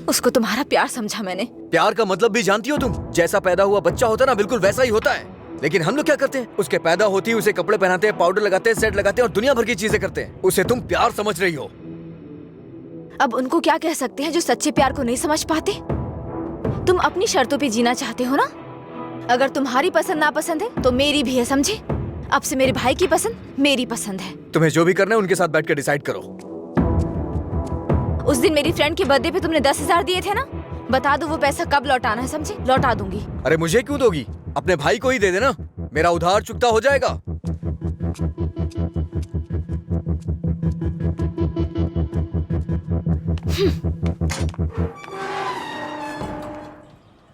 उसको तुम्हारा प्यार समझा मैंने। प्यार का मतलब भी जानती हो तुम? जैसा पैदा हुआ बच्चा होता है ना, बिल्कुल वैसा ही होता है। लेकिन हम लोग क्या करते हैं? उसके पैदा होती है उसे कपड़े पहनाते हैं, पाउडर लगाते हैं, सेट लगाते हैं और दुनिया भर की चीजें करते हैं। उसे तुम प्यार समझ रही हो। अब उनको क्या कह सकते हैं जो सच्चे प्यार को नहीं समझ पाते? तुम अपनी शर्तों पे जीना चाहते हो ना? अगर तुम्हारी पसंद नापसंद है तो मेरी भी है, समझे? अब से मेरे भाई की पसंद मेरी पसंद है। तुम्हें जो भी करना है उनके साथ बैठ कर डिसाइड करो। उस दिन मेरी फ्रेंड के बर्थडे पे तुमने 10,000 दिए थे ना, बता दो वो पैसा कब लौटाना है, समझे? लौटा दूंगी। अरे मुझे क्यों दोगी? अपने भाई को ही दे देना, मेरा उधार चुकता हो जाएगा।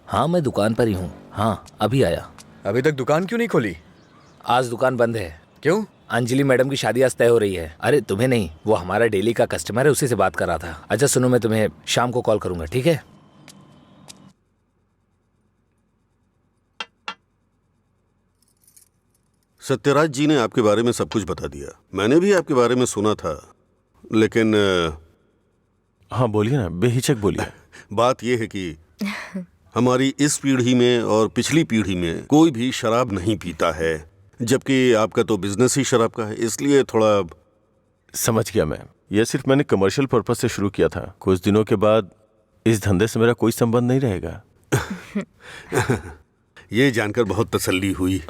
हाँ मैं दुकान पर ही हूँ। हाँ अभी आया। अभी तक दुकान क्यों नहीं खोली? आज दुकान बंद है। क्यों? अंजलि मैडम की शादी आज तय हो रही है। अरे तुम्हें नहीं, वो हमारा डेली का कस्टमर है, उसी से बात कर रहा था। अच्छा सुनो, मैं तुम्हें शाम को कॉल करूंगा, ठीक है? सत्यराज जी ने आपके बारे में सब कुछ बता दिया। मैंने भी आपके बारे में सुना था, लेकिन हाँ बोलिए ना, बेहिचक बोलिए। बात यह है कि हमारी इस पीढ़ी में और पिछली पीढ़ी में कोई भी शराब नहीं पीता है, जबकि आपका तो बिजनेस ही शराब का है, इसलिए थोड़ा। समझ गया मैं। यह सिर्फ मैंने कमर्शियल पर्पस से शुरू किया था। कुछ दिनों के बाद इस धंधे से मेरा कोई संबंध नहीं रहेगा। ये जानकर बहुत तसल्ली हुई।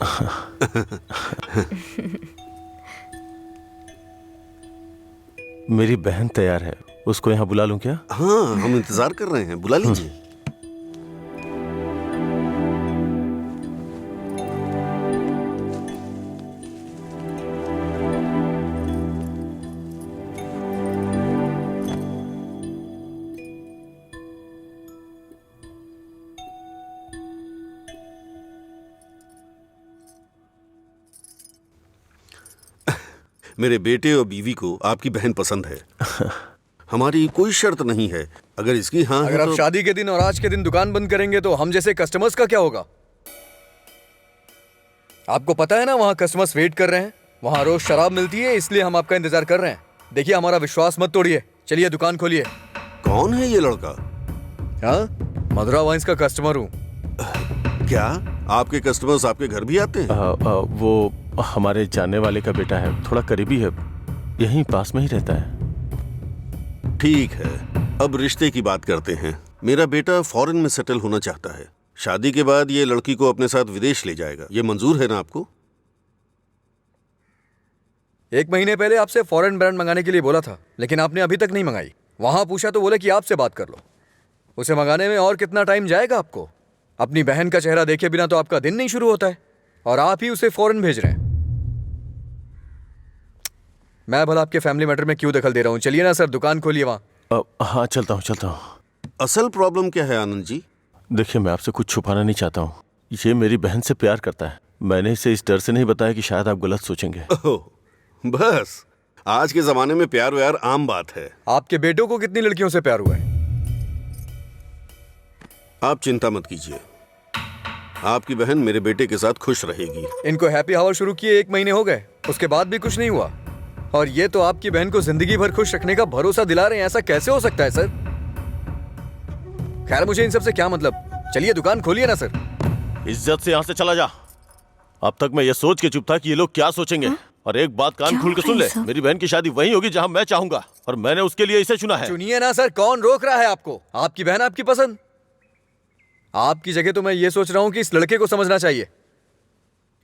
मेरी बहन तैयार है, उसको यहाँ बुला लूं क्या? हाँ हम इंतजार कर रहे हैं, बुला लीजिए। मेरे बेटे और बीवी को आपकी बहन पसंद है। हमारी कोई शर्त नहीं है अगर इसकी हाँ है अगर आप तो... शादी के दिन और आज के दिन दुकान बंद करेंगे तो हम जैसे कस्टमर्स का क्या होगा? आपको पता है ना वहाँ कस्टमर्स वेट कर रहे हैं, वहाँ रोज शराब मिलती है, इसलिए हम आपका इंतजार कर रहे हैं। देखिए हमारा विश्वास मत तोड़िए, चलिए दुकान खोलिए। कौन है ये लड़का? हाँ, मधुरा वाइन्स का कस्टमर हूँ। क्या आपके कस्टमर्स आपके घर भी आते हैं? वो हमारे जानने वाले का बेटा है, थोड़ा करीबी है, यहीं पास में ही रहता है। ठीक है, अब रिश्ते की बात करते हैं। मेरा बेटा फॉरेन में सेटल होना चाहता है। शादी के बाद ये लड़की को अपने साथ विदेश ले जाएगा। ये मंजूर है ना आपको? 1 महीने पहले आपसे फॉरेन ब्रांड मंगाने के लिए बोला था, लेकिन आपने अभी तक नहीं मंगाई। वहां पूछा तो बोले कि आपसे बात कर लो। उसे मंगाने में और कितना टाइम जाएगा आपको? अपनी बहन का चेहरा देखे बिना तो आपका दिन नहीं शुरू होता है, और आप ही उसे फॉरेन भेज रहे हैं। मैं भला आपके फैमिली मैटर में क्यों दखल दे रहा हूँ? चलिए ना सर, दुकान खोलिए वहां। हाँ चलता हूँ। असल प्रॉब्लम क्या है आनंद जी? देखिए, मैं आपसे कुछ छुपाना नहीं चाहता हूँ। ये मेरी बहन से प्यार करता है। मैंने इसे इस डर से नहीं बताया कि शायद आप गलत सोचेंगे। बस, आज के जमाने में प्यार व्यार आम बात है। आपके बेटों को कितनी लड़कियों से प्यार हुआ है? आप चिंता मत कीजिए, आपकी बहन मेरे बेटे के साथ खुश रहेगी। इनको हैप्पी आवर शुरू किए 1 महीने हो गए, उसके बाद भी कुछ नहीं हुआ, और ये तो आपकी बहन को जिंदगी भर खुश रखने का भरोसा दिला रहे हैं। ऐसा कैसे हो सकता है सर? खैर, मुझे इन सब से क्या मतलब, चलिए दुकान खोलिए ना सर। इज्जत से यहाँ से चला जा। अब तक मैं ये सोच के चुप था कि ये लोग क्या सोचेंगे। और एक बात कान खोल के सुन ले, मेरी बहन की शादी वहीं होगी जहाँ मैं चाहूंगा, और मैंने उसके लिए इसे चुना है। चुनिए ना सर, कौन रोक रहा है आपको? आपकी बहन, आपकी पसंद। आपकी जगह तो मैं ये सोच रहा हूँ कि इस लड़के को समझना चाहिए।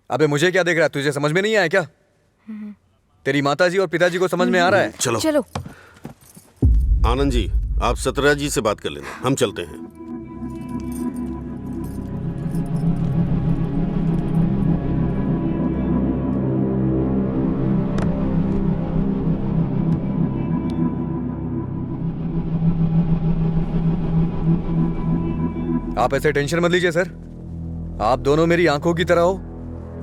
अबे मुझे क्या देख रहा है? तुझे समझ में नहीं आया क्या? तेरी माताजी और पिताजी को समझ में आ रहा है? चलो। आनंद जी, आप सतरा जी से बात कर लेना, हम चलते हैं। आप ऐसे टेंशन मत लीजिए सर, आप दोनों मेरी आंखों की तरह हो।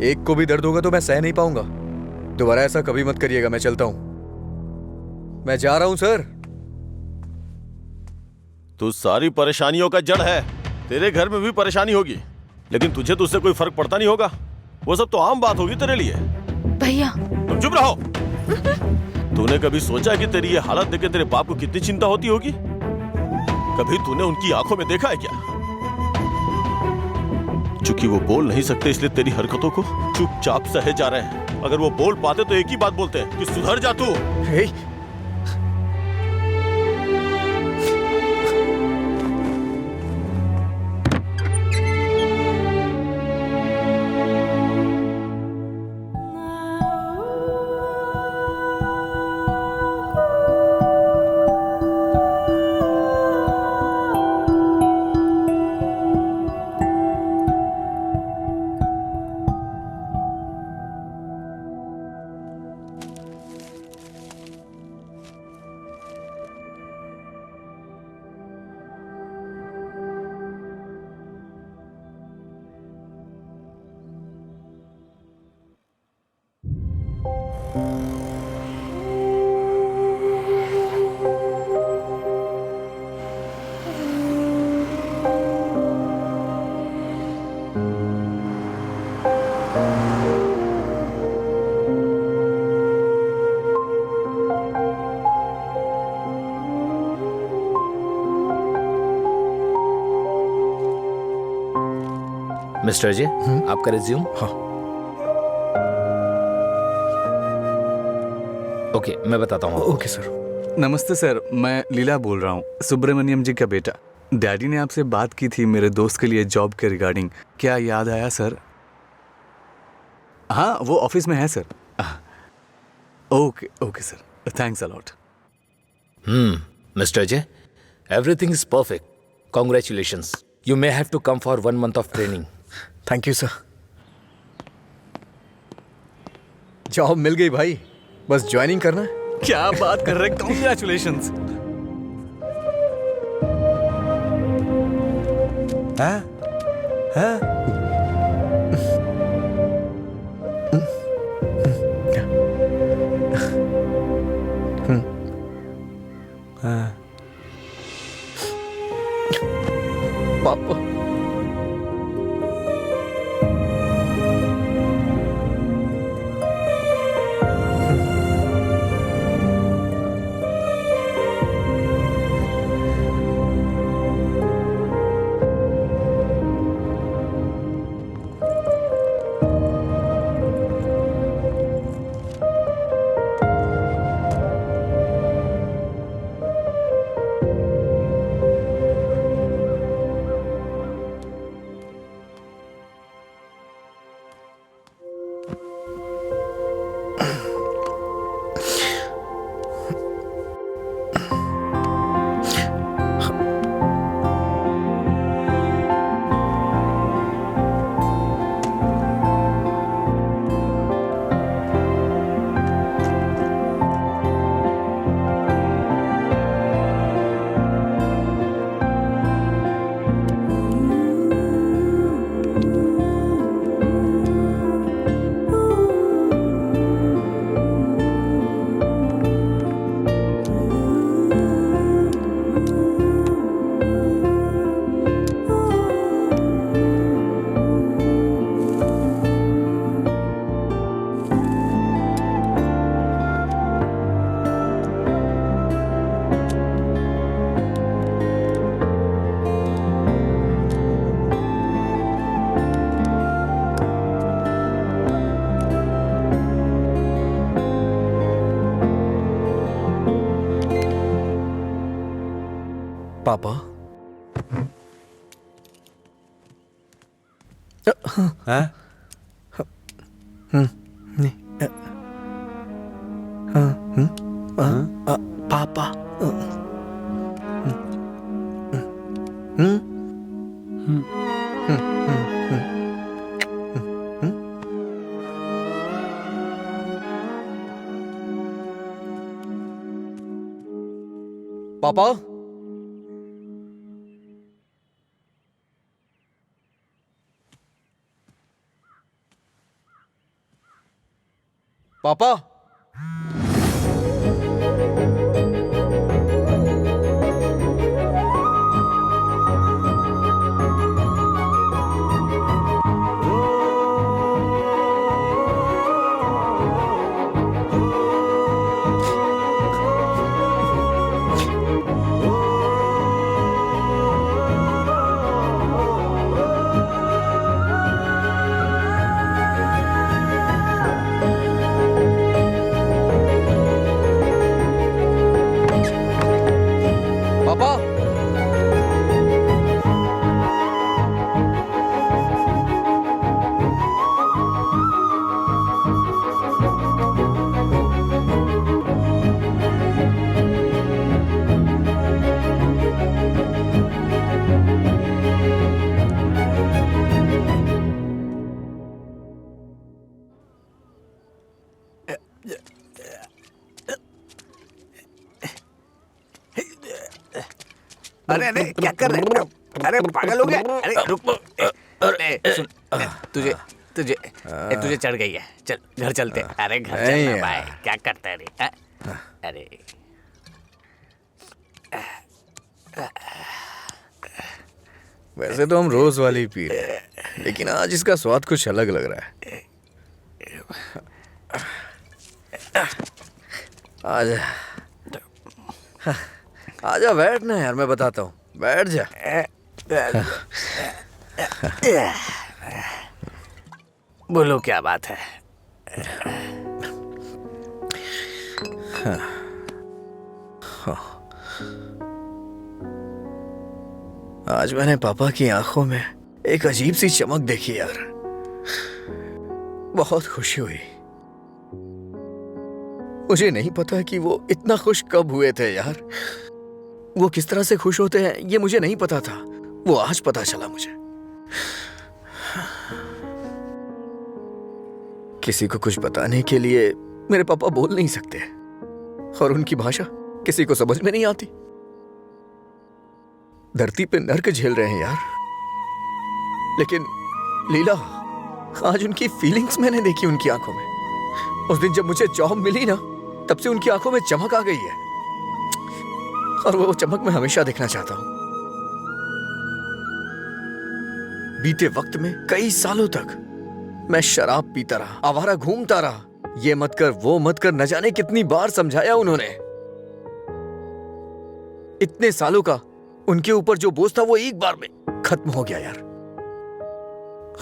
एक को भी दर्द होगा तो मैं सह नहीं पाऊंगा। दोबारा ऐसा कभी मत करिएगा। मैं चलता हूं, मैं जा रहा हूं सर। तू सारी परेशानियों का जड़ है। तेरे घर में भी परेशानी होगी, लेकिन तुझे तो उससे कोई फर्क पड़ता नहीं होगा। वो सब तो आम बात होगी तेरे लिए। भैया, तुम चुप रहो। तूने कभी सोचा कि तेरी ये हालत देख के तेरे बाप को कितनी चिंता होती होगी? कभी तूने उनकी आंखों में देखा है क्या? चूंकि वो बोल नहीं सकते, इसलिए तेरी हरकतों को चुपचाप सहे जा रहे हैं। अगर वो बोल पाते तो एक ही बात बोलते हैं कि सुधर जा तू। मिस्टर जी, आपका रिज्यूम। हाँ। ओके, मैं बताता हूँ। Okay sir. नमस्ते सर, मैं लीला बोल रहा हूँ, सुब्रमण्यम जी का बेटा। डैडी ने आपसे बात की थी मेरे दोस्त के लिए जॉब के रिगार्डिंग। क्या याद आया सर? हाँ, वो ऑफिस में है sir. Okay okay sir, thanks a lot. Mister J, everything is perfect. Congratulations. You may have to come for 1 month of training. Thank you sir. Job मिल गई भाई, बस ज्वाइनिंग करना है। क्या बात कर रहे हैं, कॉन्ग्रेचुलेशंस। पापा। पापा हाँ? पापा पापा पापा पापा अरे अरे क्या कर रहे हैं? अरे पागल हो गया? अरे रुक। अरे सुन, तुझे तुझे तुझे चढ़ गई है। चल घर चलते। अरे घर चलना भाई, क्या करता है रे? अरे वैसे तो हम रोज वाली पी रहे हैं, लेकिन आज इसका स्वाद कुछ अलग लग रहा है। आजा आजा बैठ ना यार, मैं बताता हूँ, बैठ जा। बोलो क्या बात है? आज मैंने पापा की आंखों में एक अजीब सी चमक देखी यार, बहुत खुशी हुई। मुझे नहीं पता कि वो इतना खुश कब हुए थे यार। वो किस तरह से खुश होते हैं ये मुझे नहीं पता था, वो आज पता चला मुझे। किसी को कुछ बताने के लिए मेरे पापा बोल नहीं सकते, और उनकी भाषा किसी को समझ में नहीं आती। धरती पे नर्क झेल रहे हैं यार, लेकिन लीला, आज उनकी फीलिंग्स मैंने देखी उनकी आंखों में। उस दिन जब मुझे जॉब मिली ना, तब से उनकी आंखों में चमक आ गई है, और वो चमक मैं हमेशा देखना चाहता हूं। बीते वक्त में कई सालों तक मैं शराब पीता रहा, आवारा घूमता रहा। ये मत कर, वो मत कर, न जाने कितनी बार समझाया उन्होंने। इतने सालों का उनके ऊपर जो बोझ था वो एक बार में खत्म हो गया यार।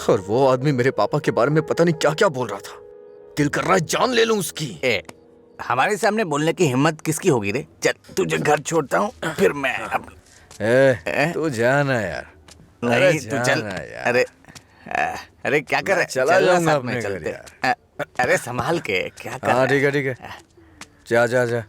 और वो आदमी मेरे पापा के बारे में पता नहीं क्या क्या बोल रहा था। दिल कर रहा है जान ले लूं उसकी। हमारे सामने बोलने की हिम्मत किसकी होगी रे? चल तुझे घर छोड़ता हूँ, फिर मैं तू जाना यार। नहीं तू चल यार। अरे क्या कर रहा है? चला जाऊंगा अपने घर यार। अरे संभाल के क्या कर? हाँ ठीक है ठीक है, जा जा जा।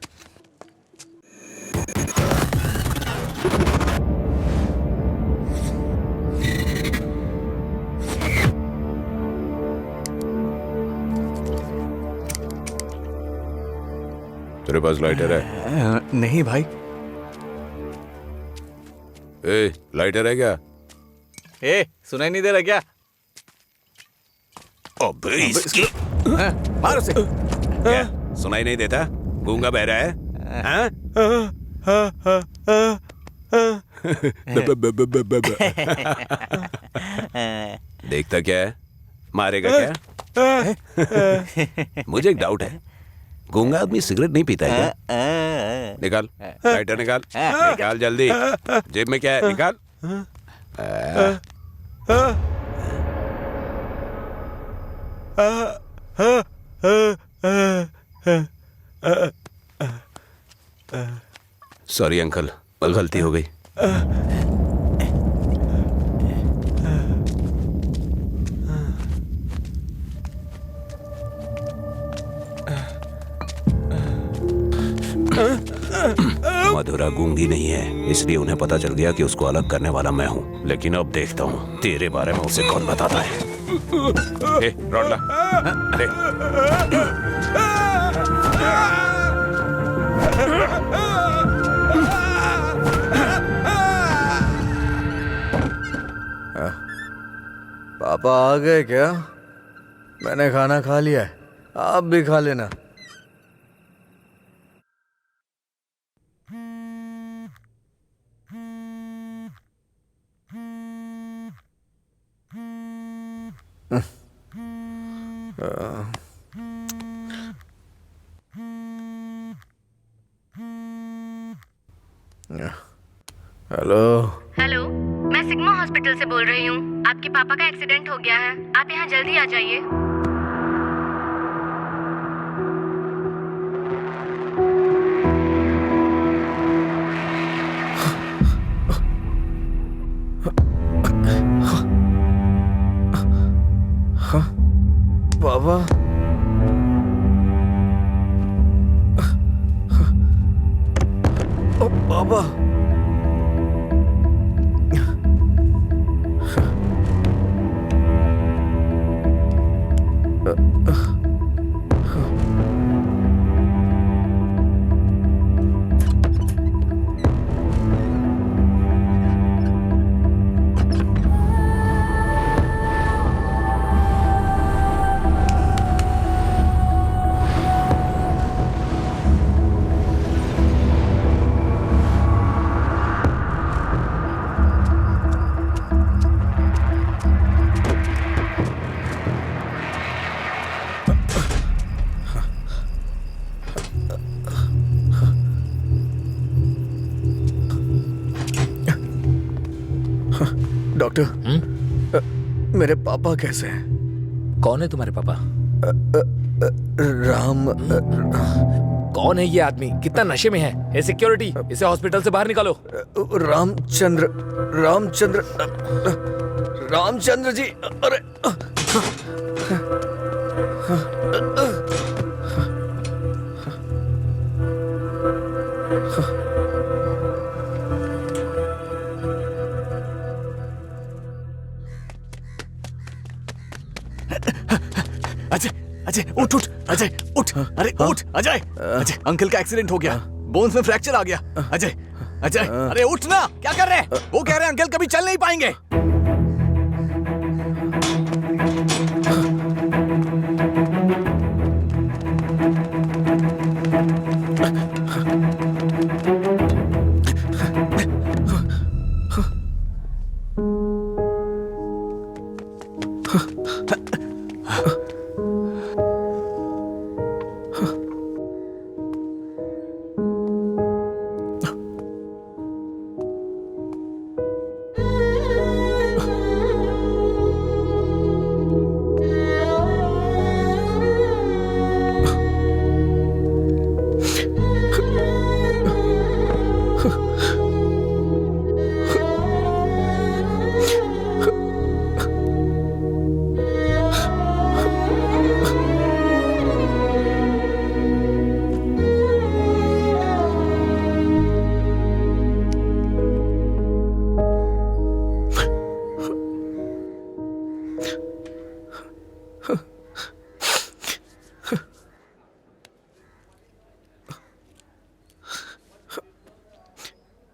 तेरे पास लाइटर है? नहीं भाई। ए, लाइटर है क्या? सुनाई नहीं दे रहा क्या? अबे इसकी मार उसे। क्या सुनाई नहीं देता? गूंगा बहरा है? हाँ? देखता क्या है? मारेगा क्या? मुझे एक डाउट है, गूंगा आदमी सिगरेट नहीं पीता है क्या? निकाल लाइटर, निकाल निकाल जल्दी। जेब में क्या है? निकाल। सॉरी अंकल, गलती हो गई। मधुरा गूंगी नहीं है, इसलिए उन्हें पता चल गया कि उसको अलग करने वाला मैं हूँ। लेकिन अब देखता हूँ तेरे बारे में उसे कौन बताता है। ए, रॉड ला। अरे पापा आ गए क्या? मैंने खाना खा लिया है, आप भी खा लेना। हेलो हेलो, मैं सिग्मा हॉस्पिटल से बोल रही हूँ। आपके पापा का एक्सीडेंट हो गया है, आप यहाँ जल्दी आ जाइए। पापा पापा डॉक्टर, मेरे पापा कैसे हैं? कौन है तुम्हारे पापा? राम। कौन है ये आदमी? कितना नशे में है? ये सिक्योरिटी, इसे हॉस्पिटल से बाहर निकालो। रामचंद्र रामचंद्र रामचंद्र जी। अरे अजय अजय उठ उठ, अजय उठ, अरे उठ अजय। अजय अंकल का एक्सीडेंट हो गया, बोन्स में फ्रैक्चर आ गया। अजय अजय अरे उठ ना, क्या कर रहे हैं? वो कह रहे हैं अंकल कभी चल नहीं पाएंगे।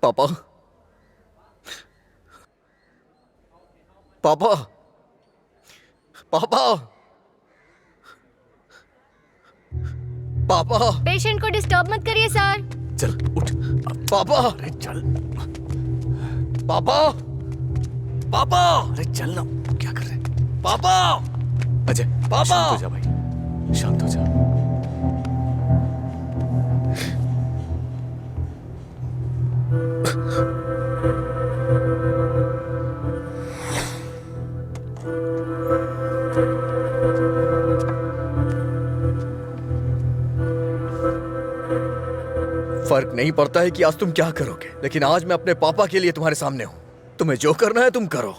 पापा, पापा, पापा, पापा, पेशेंट को डिस्टर्ब मत करिए सर। चल उठ। पापा, अरे चल। पापा, पापा, अरे चल ना, क्या कर रहे? पापा, अजय, पापा। शांत हो जा भाई, शांत हो जा। फर्क नहीं पड़ता है कि आज तुम क्या करोगे, लेकिन आज मैं अपने पापा के लिए तुम्हारे सामने हूं। तुम्हें जो करना है तुम करो।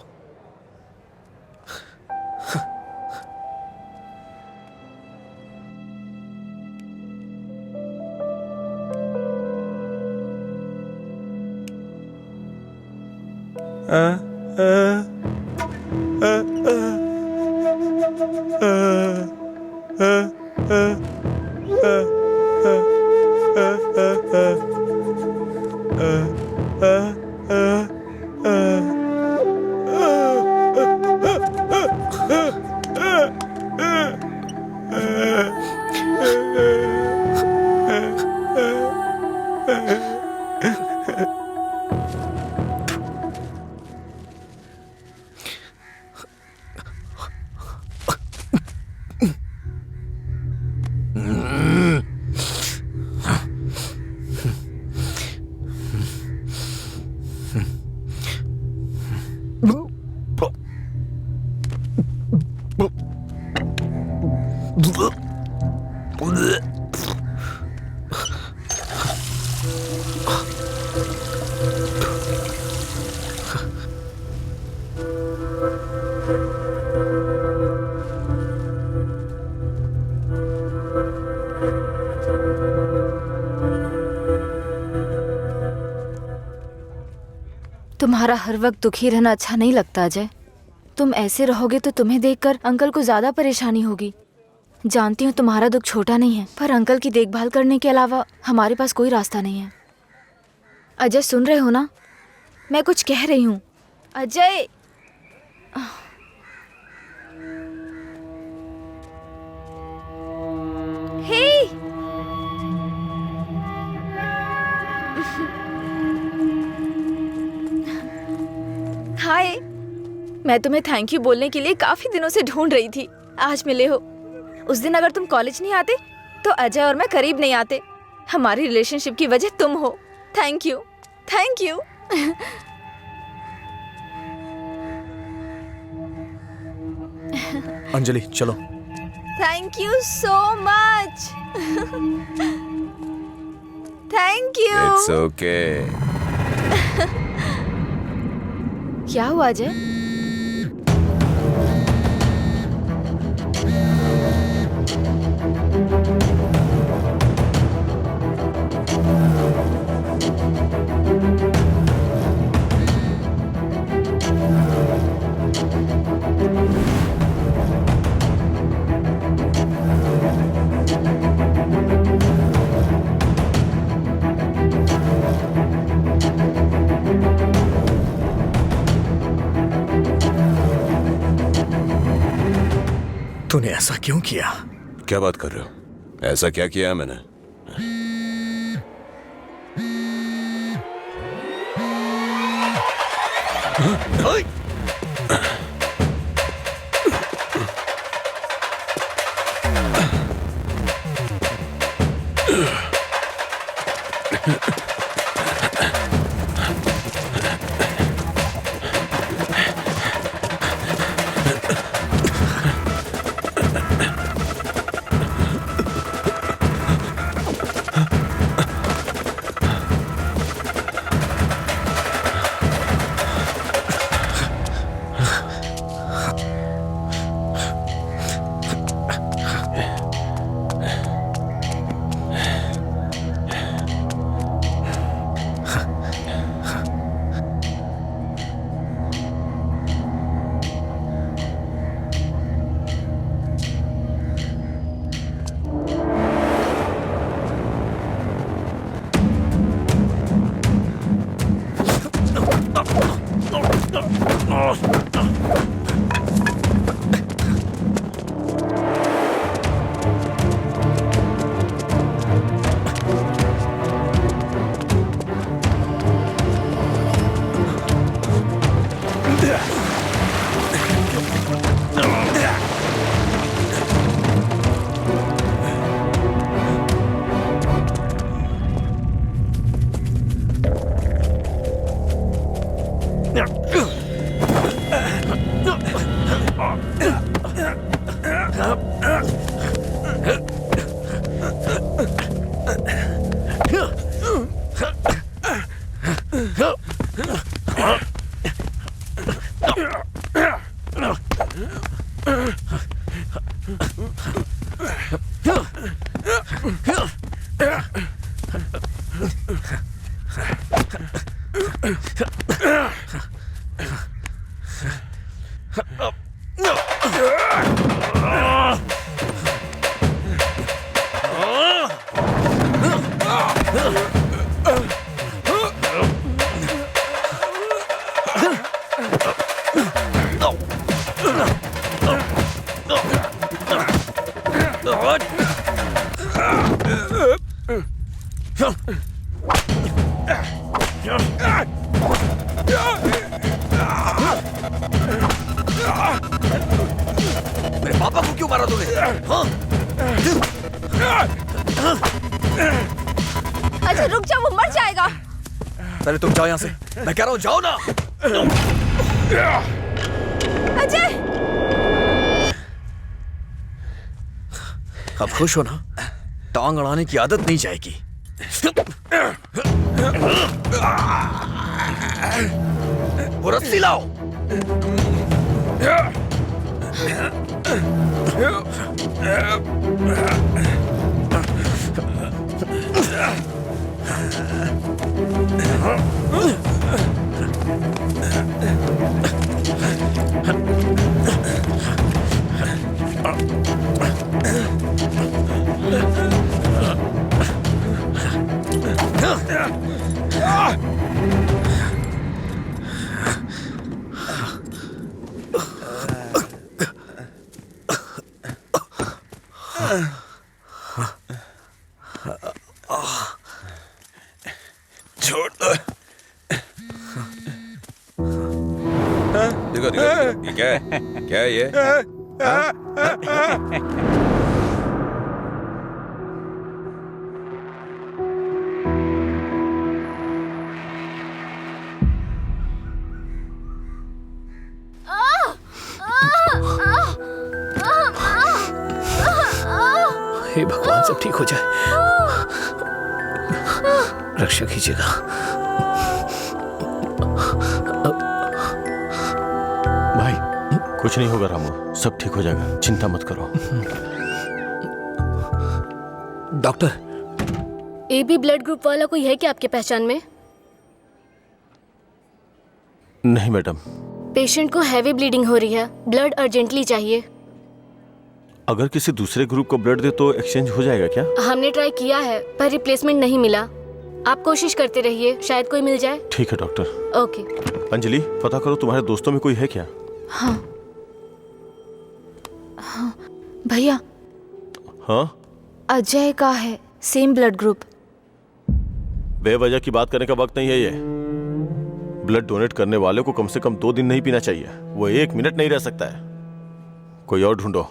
तुम्हारा हर वक्त दुखी रहना अच्छा नहीं लगता अजय। तुम ऐसे रहोगे तो तुम्हें देखकर अंकल को ज्यादा परेशानी होगी। जानती हूँ तुम्हारा दुख छोटा नहीं है, पर अंकल की देखभाल करने के अलावा हमारे पास कोई रास्ता नहीं है। अजय सुन रहे हो ना, मैं कुछ कह रही हूँ। अजय, हे हाय, मैं तुम्हें थैंक यू बोलने के लिए काफी दिनों से ढूंढ रही थी। आज मिले हो। उस दिन अगर तुम कॉलेज नहीं आते तो अजय और मैं करीब नहीं आते। हमारी रिलेशनशिप की वजह तुम हो। Thank you, thank you. Anjali चलो। Thank you so much. Thank you. It's okay. क्या हुआ अजय? तूने ऐसा क्यों किया? क्या बात कर रहे हो? ऐसा क्या किया है मैंने? मेरे पापा को क्यों मारा तूने? हाँ? अजय रुक जा, वो मर जाएगा। पहले तुम जाओ यहाँ से, मैं कह रहा हूँ जाओ ना। अजय अब खुश हो ना? टांग अड़ाने की आदत नहीं जाएगी। वो रस्सी लाओ। छोड़ दो। देखो देखो ये क्या है? क्या है ये? हे भगवान, सब ठीक हो जाए। रक्षा कीजिएगा। भाई कुछ नहीं होगा रामू, सब ठीक हो जाएगा, चिंता मत करो। डॉक्टर, एबी ब्लड ग्रुप वाला कोई है क्या आपके पहचान में? नहीं मैडम। पेशेंट को हैवी ब्लीडिंग हो रही है, ब्लड अर्जेंटली चाहिए। अगर किसी दूसरे ग्रुप को ब्लड दे तो एक्सचेंज हो जाएगा क्या? हमने ट्राई किया है पर रिप्लेसमेंट नहीं मिला। आप कोशिश करते रहिए, शायद कोई मिल जाए। ठीक है डॉक्टर। ओके। अंजलि, पता करो तुम्हारे दोस्तों में कोई है क्या? हाँ हाँ भैया। हाँ अजय का है सेम ब्लड ग्रुप। बेवजह की बात करने का वक्त नहीं है ये। ब्लड डोनेट करने वाले को कम से कम 2 दिन नहीं पीना चाहिए, वो 1 मिनट नहीं रह सकता है। कोई और ढूंढो।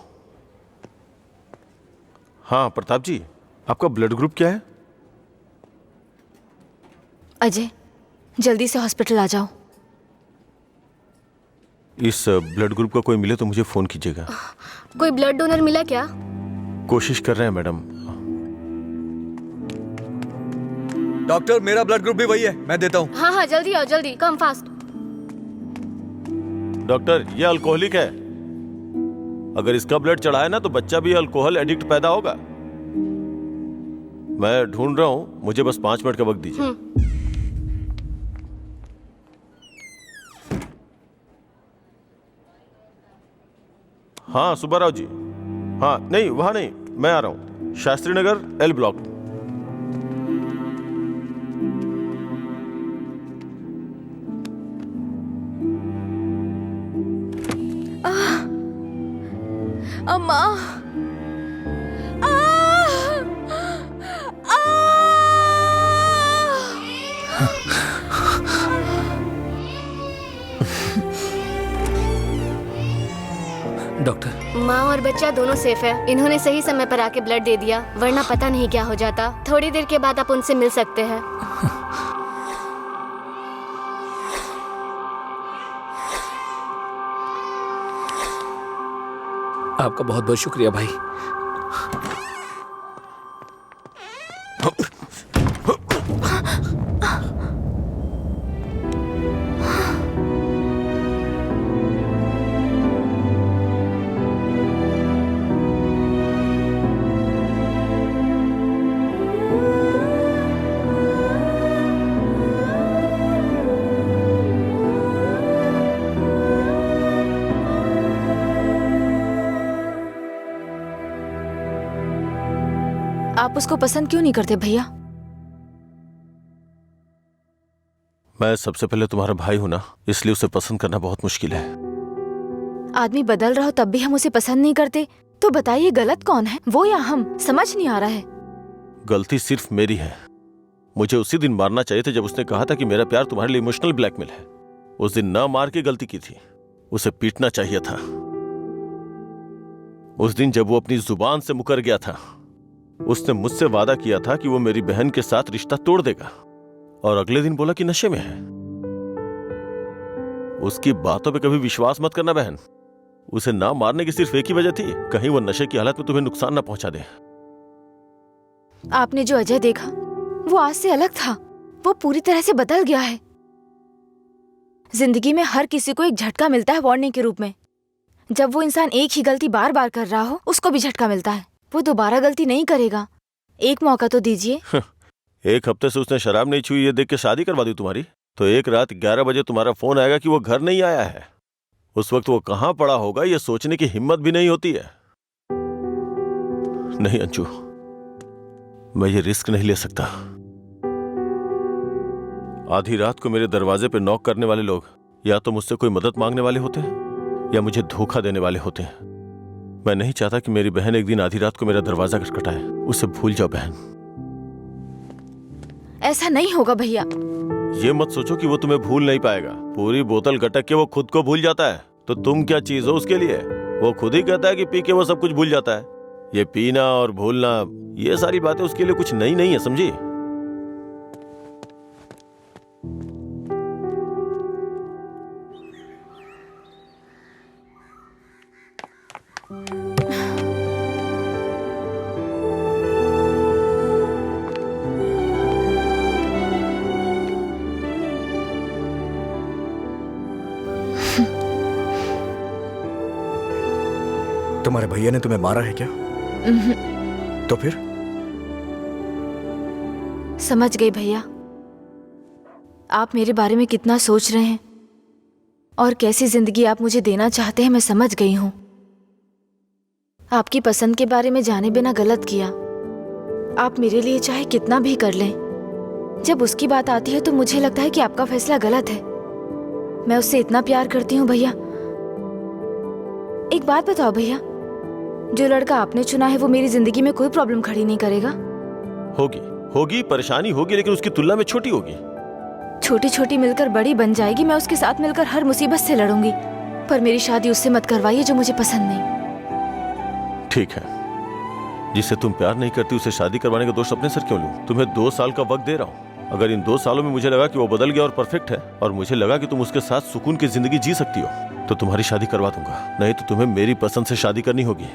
हाँ प्रताप जी, आपका ब्लड ग्रुप क्या है? अजय जल्दी से हॉस्पिटल आ जाओ। इस ब्लड ग्रुप का कोई मिले तो मुझे फोन कीजिएगा। कोई ब्लड डोनर मिला क्या? कोशिश कर रहे हैं मैडम। डॉक्टर, मेरा ब्लड ग्रुप भी वही है, मैं देता हूँ। हाँ हाँ जल्दी आओ, जल्दी, कम फास्ट। डॉक्टर, ये अल्कोहलिक है, अगर इसका ब्लड चढ़ाए ना तो बच्चा भी अल्कोहल एडिक्ट पैदा होगा। मैं ढूंढ रहा हूँ, मुझे बस 5 मिनट का वक्त दीजिए। हाँ सुब्बाराव जी। हाँ नहीं, वहां नहीं, मैं आ रहा हूँ, शास्त्री नगर L ब्लॉक। अम्मा। डॉक्टर, माँ और बच्चा दोनों सेफ है। इन्होंने सही समय पर आके ब्लड दे दिया, वरना पता नहीं क्या हो जाता। थोड़ी देर के बाद आप उनसे मिल सकते हैं। आपका बहुत बहुत शुक्रिया भाई। आप उसको पसंद क्यों नहीं करते भैया? मैं सबसे पहले तुम्हारा भाई हूं ना, इसलिए उसे पसंद करना बहुत मुश्किल है। आदमी बदल रहा हो तब भी हम उसे पसंद नहीं करते, तो बताइए गलत कौन है, वो या हम? समझ नहीं आ रहा है। गलती सिर्फ मेरी है। मुझे उसी दिन मारना चाहिए था जब उसने कहा था कि मेरा प्यार तुम्हारे लिए इमोशनल ब्लैकमेल है। उस दिन ना मार के गलती की थी, उसे पीटना चाहिए था। उस दिन जब वो अपनी जुबान से मुकर गया था, उसने मुझसे वादा किया था कि वो मेरी बहन के साथ रिश्ता तोड़ देगा, और अगले दिन बोला कि नशे में है। उसकी बातों पे कभी विश्वास मत करना बहन। उसे ना मारने की सिर्फ एक ही वजह थी, कहीं वो नशे की हालत में तुम्हें नुकसान ना पहुंचा दे। आपने जो अजय देखा वो आज से अलग था, वो पूरी तरह से बदल गया है। जिंदगी में हर किसी को एक झटका मिलता है वार्निंग के रूप में। जब वो इंसान एक ही गलती बार बार कर रहा हो, उसको भी झटका मिलता है। वो दोबारा गलती नहीं करेगा, एक मौका तो दीजिए। एक हफ्ते से उसने शराब नहीं छुई, ये देख के शादी करवा दी तुम्हारी, तो एक रात 11 बजे तुम्हारा फोन आएगा कि वो घर नहीं आया है। उस वक्त वो कहां पड़ा होगा ये सोचने की हिम्मत भी नहीं होती है। नहीं अंशु, मैं ये रिस्क नहीं ले सकता। आधी रात को मेरे दरवाजे पे नॉक करने वाले लोग या तो मुझसे कोई मदद मांगने वाले होते हैं या मुझे धोखा देने वाले होते हैं। मैं नहीं चाहता कि मेरी बहन एक दिन आधी रात को मेरा दरवाजा खटखटाए। उसे भूल जाओ बहन। ऐसा नहीं होगा भैया। ये मत सोचो कि वो तुम्हें भूल नहीं पाएगा। पूरी बोतल गटक के वो खुद को भूल जाता है, तो तुम क्या चीज हो उसके लिए? वो खुद ही कहता है कि पी के वो सब कुछ भूल जाता है। ये पीना और भूलना, ये सारी बातें उसके लिए कुछ नई नहीं है, समझी? तुम्हारे भैया ने तुम्हें मारा है क्या? तो फिर? समझ गई भैया, आप मेरे बारे में कितना सोच रहे हैं और कैसी जिंदगी आप मुझे देना चाहते हैं, मैं समझ गई हूं। आपकी पसंद के बारे में जाने बिना गलत किया। आप मेरे लिए चाहे कितना भी कर लें, जब उसकी बात आती है तो मुझे लगता है कि आपका फैसला गलत है। मैं उससे इतना प्यार करती हूँ भैया। एक बात बताओ भैया, जो लड़का आपने चुना है वो मेरी जिंदगी में कोई प्रॉब्लम खड़ी नहीं करेगा? होगी परेशानी होगी, लेकिन उसकी तुलना में छोटी होगी। छोटी छोटी मिलकर बड़ी बन जाएगी। मैं उसके साथ मिलकर हर मुसीबत से लड़ूंगी, पर मेरी शादी उससे मत करवाइए जो मुझे पसंद नहीं। ठीक है, जिससे तुम प्यार नहीं करती उसे शादी करवाने का दोष अपने सर क्यों लूं? तुम्हें 2 साल का वक्त दे रहा हूं। अगर इन 2 सालों में मुझे लगा कि वो बदल गया और परफेक्ट है, और मुझे लगा कि तुम उसके साथ सुकून की जिंदगी जी सकती हो, तो तुम्हारी शादी करवा दूंगा। नहीं तो तुम्हें मेरी पसंद से शादी करनी होगी।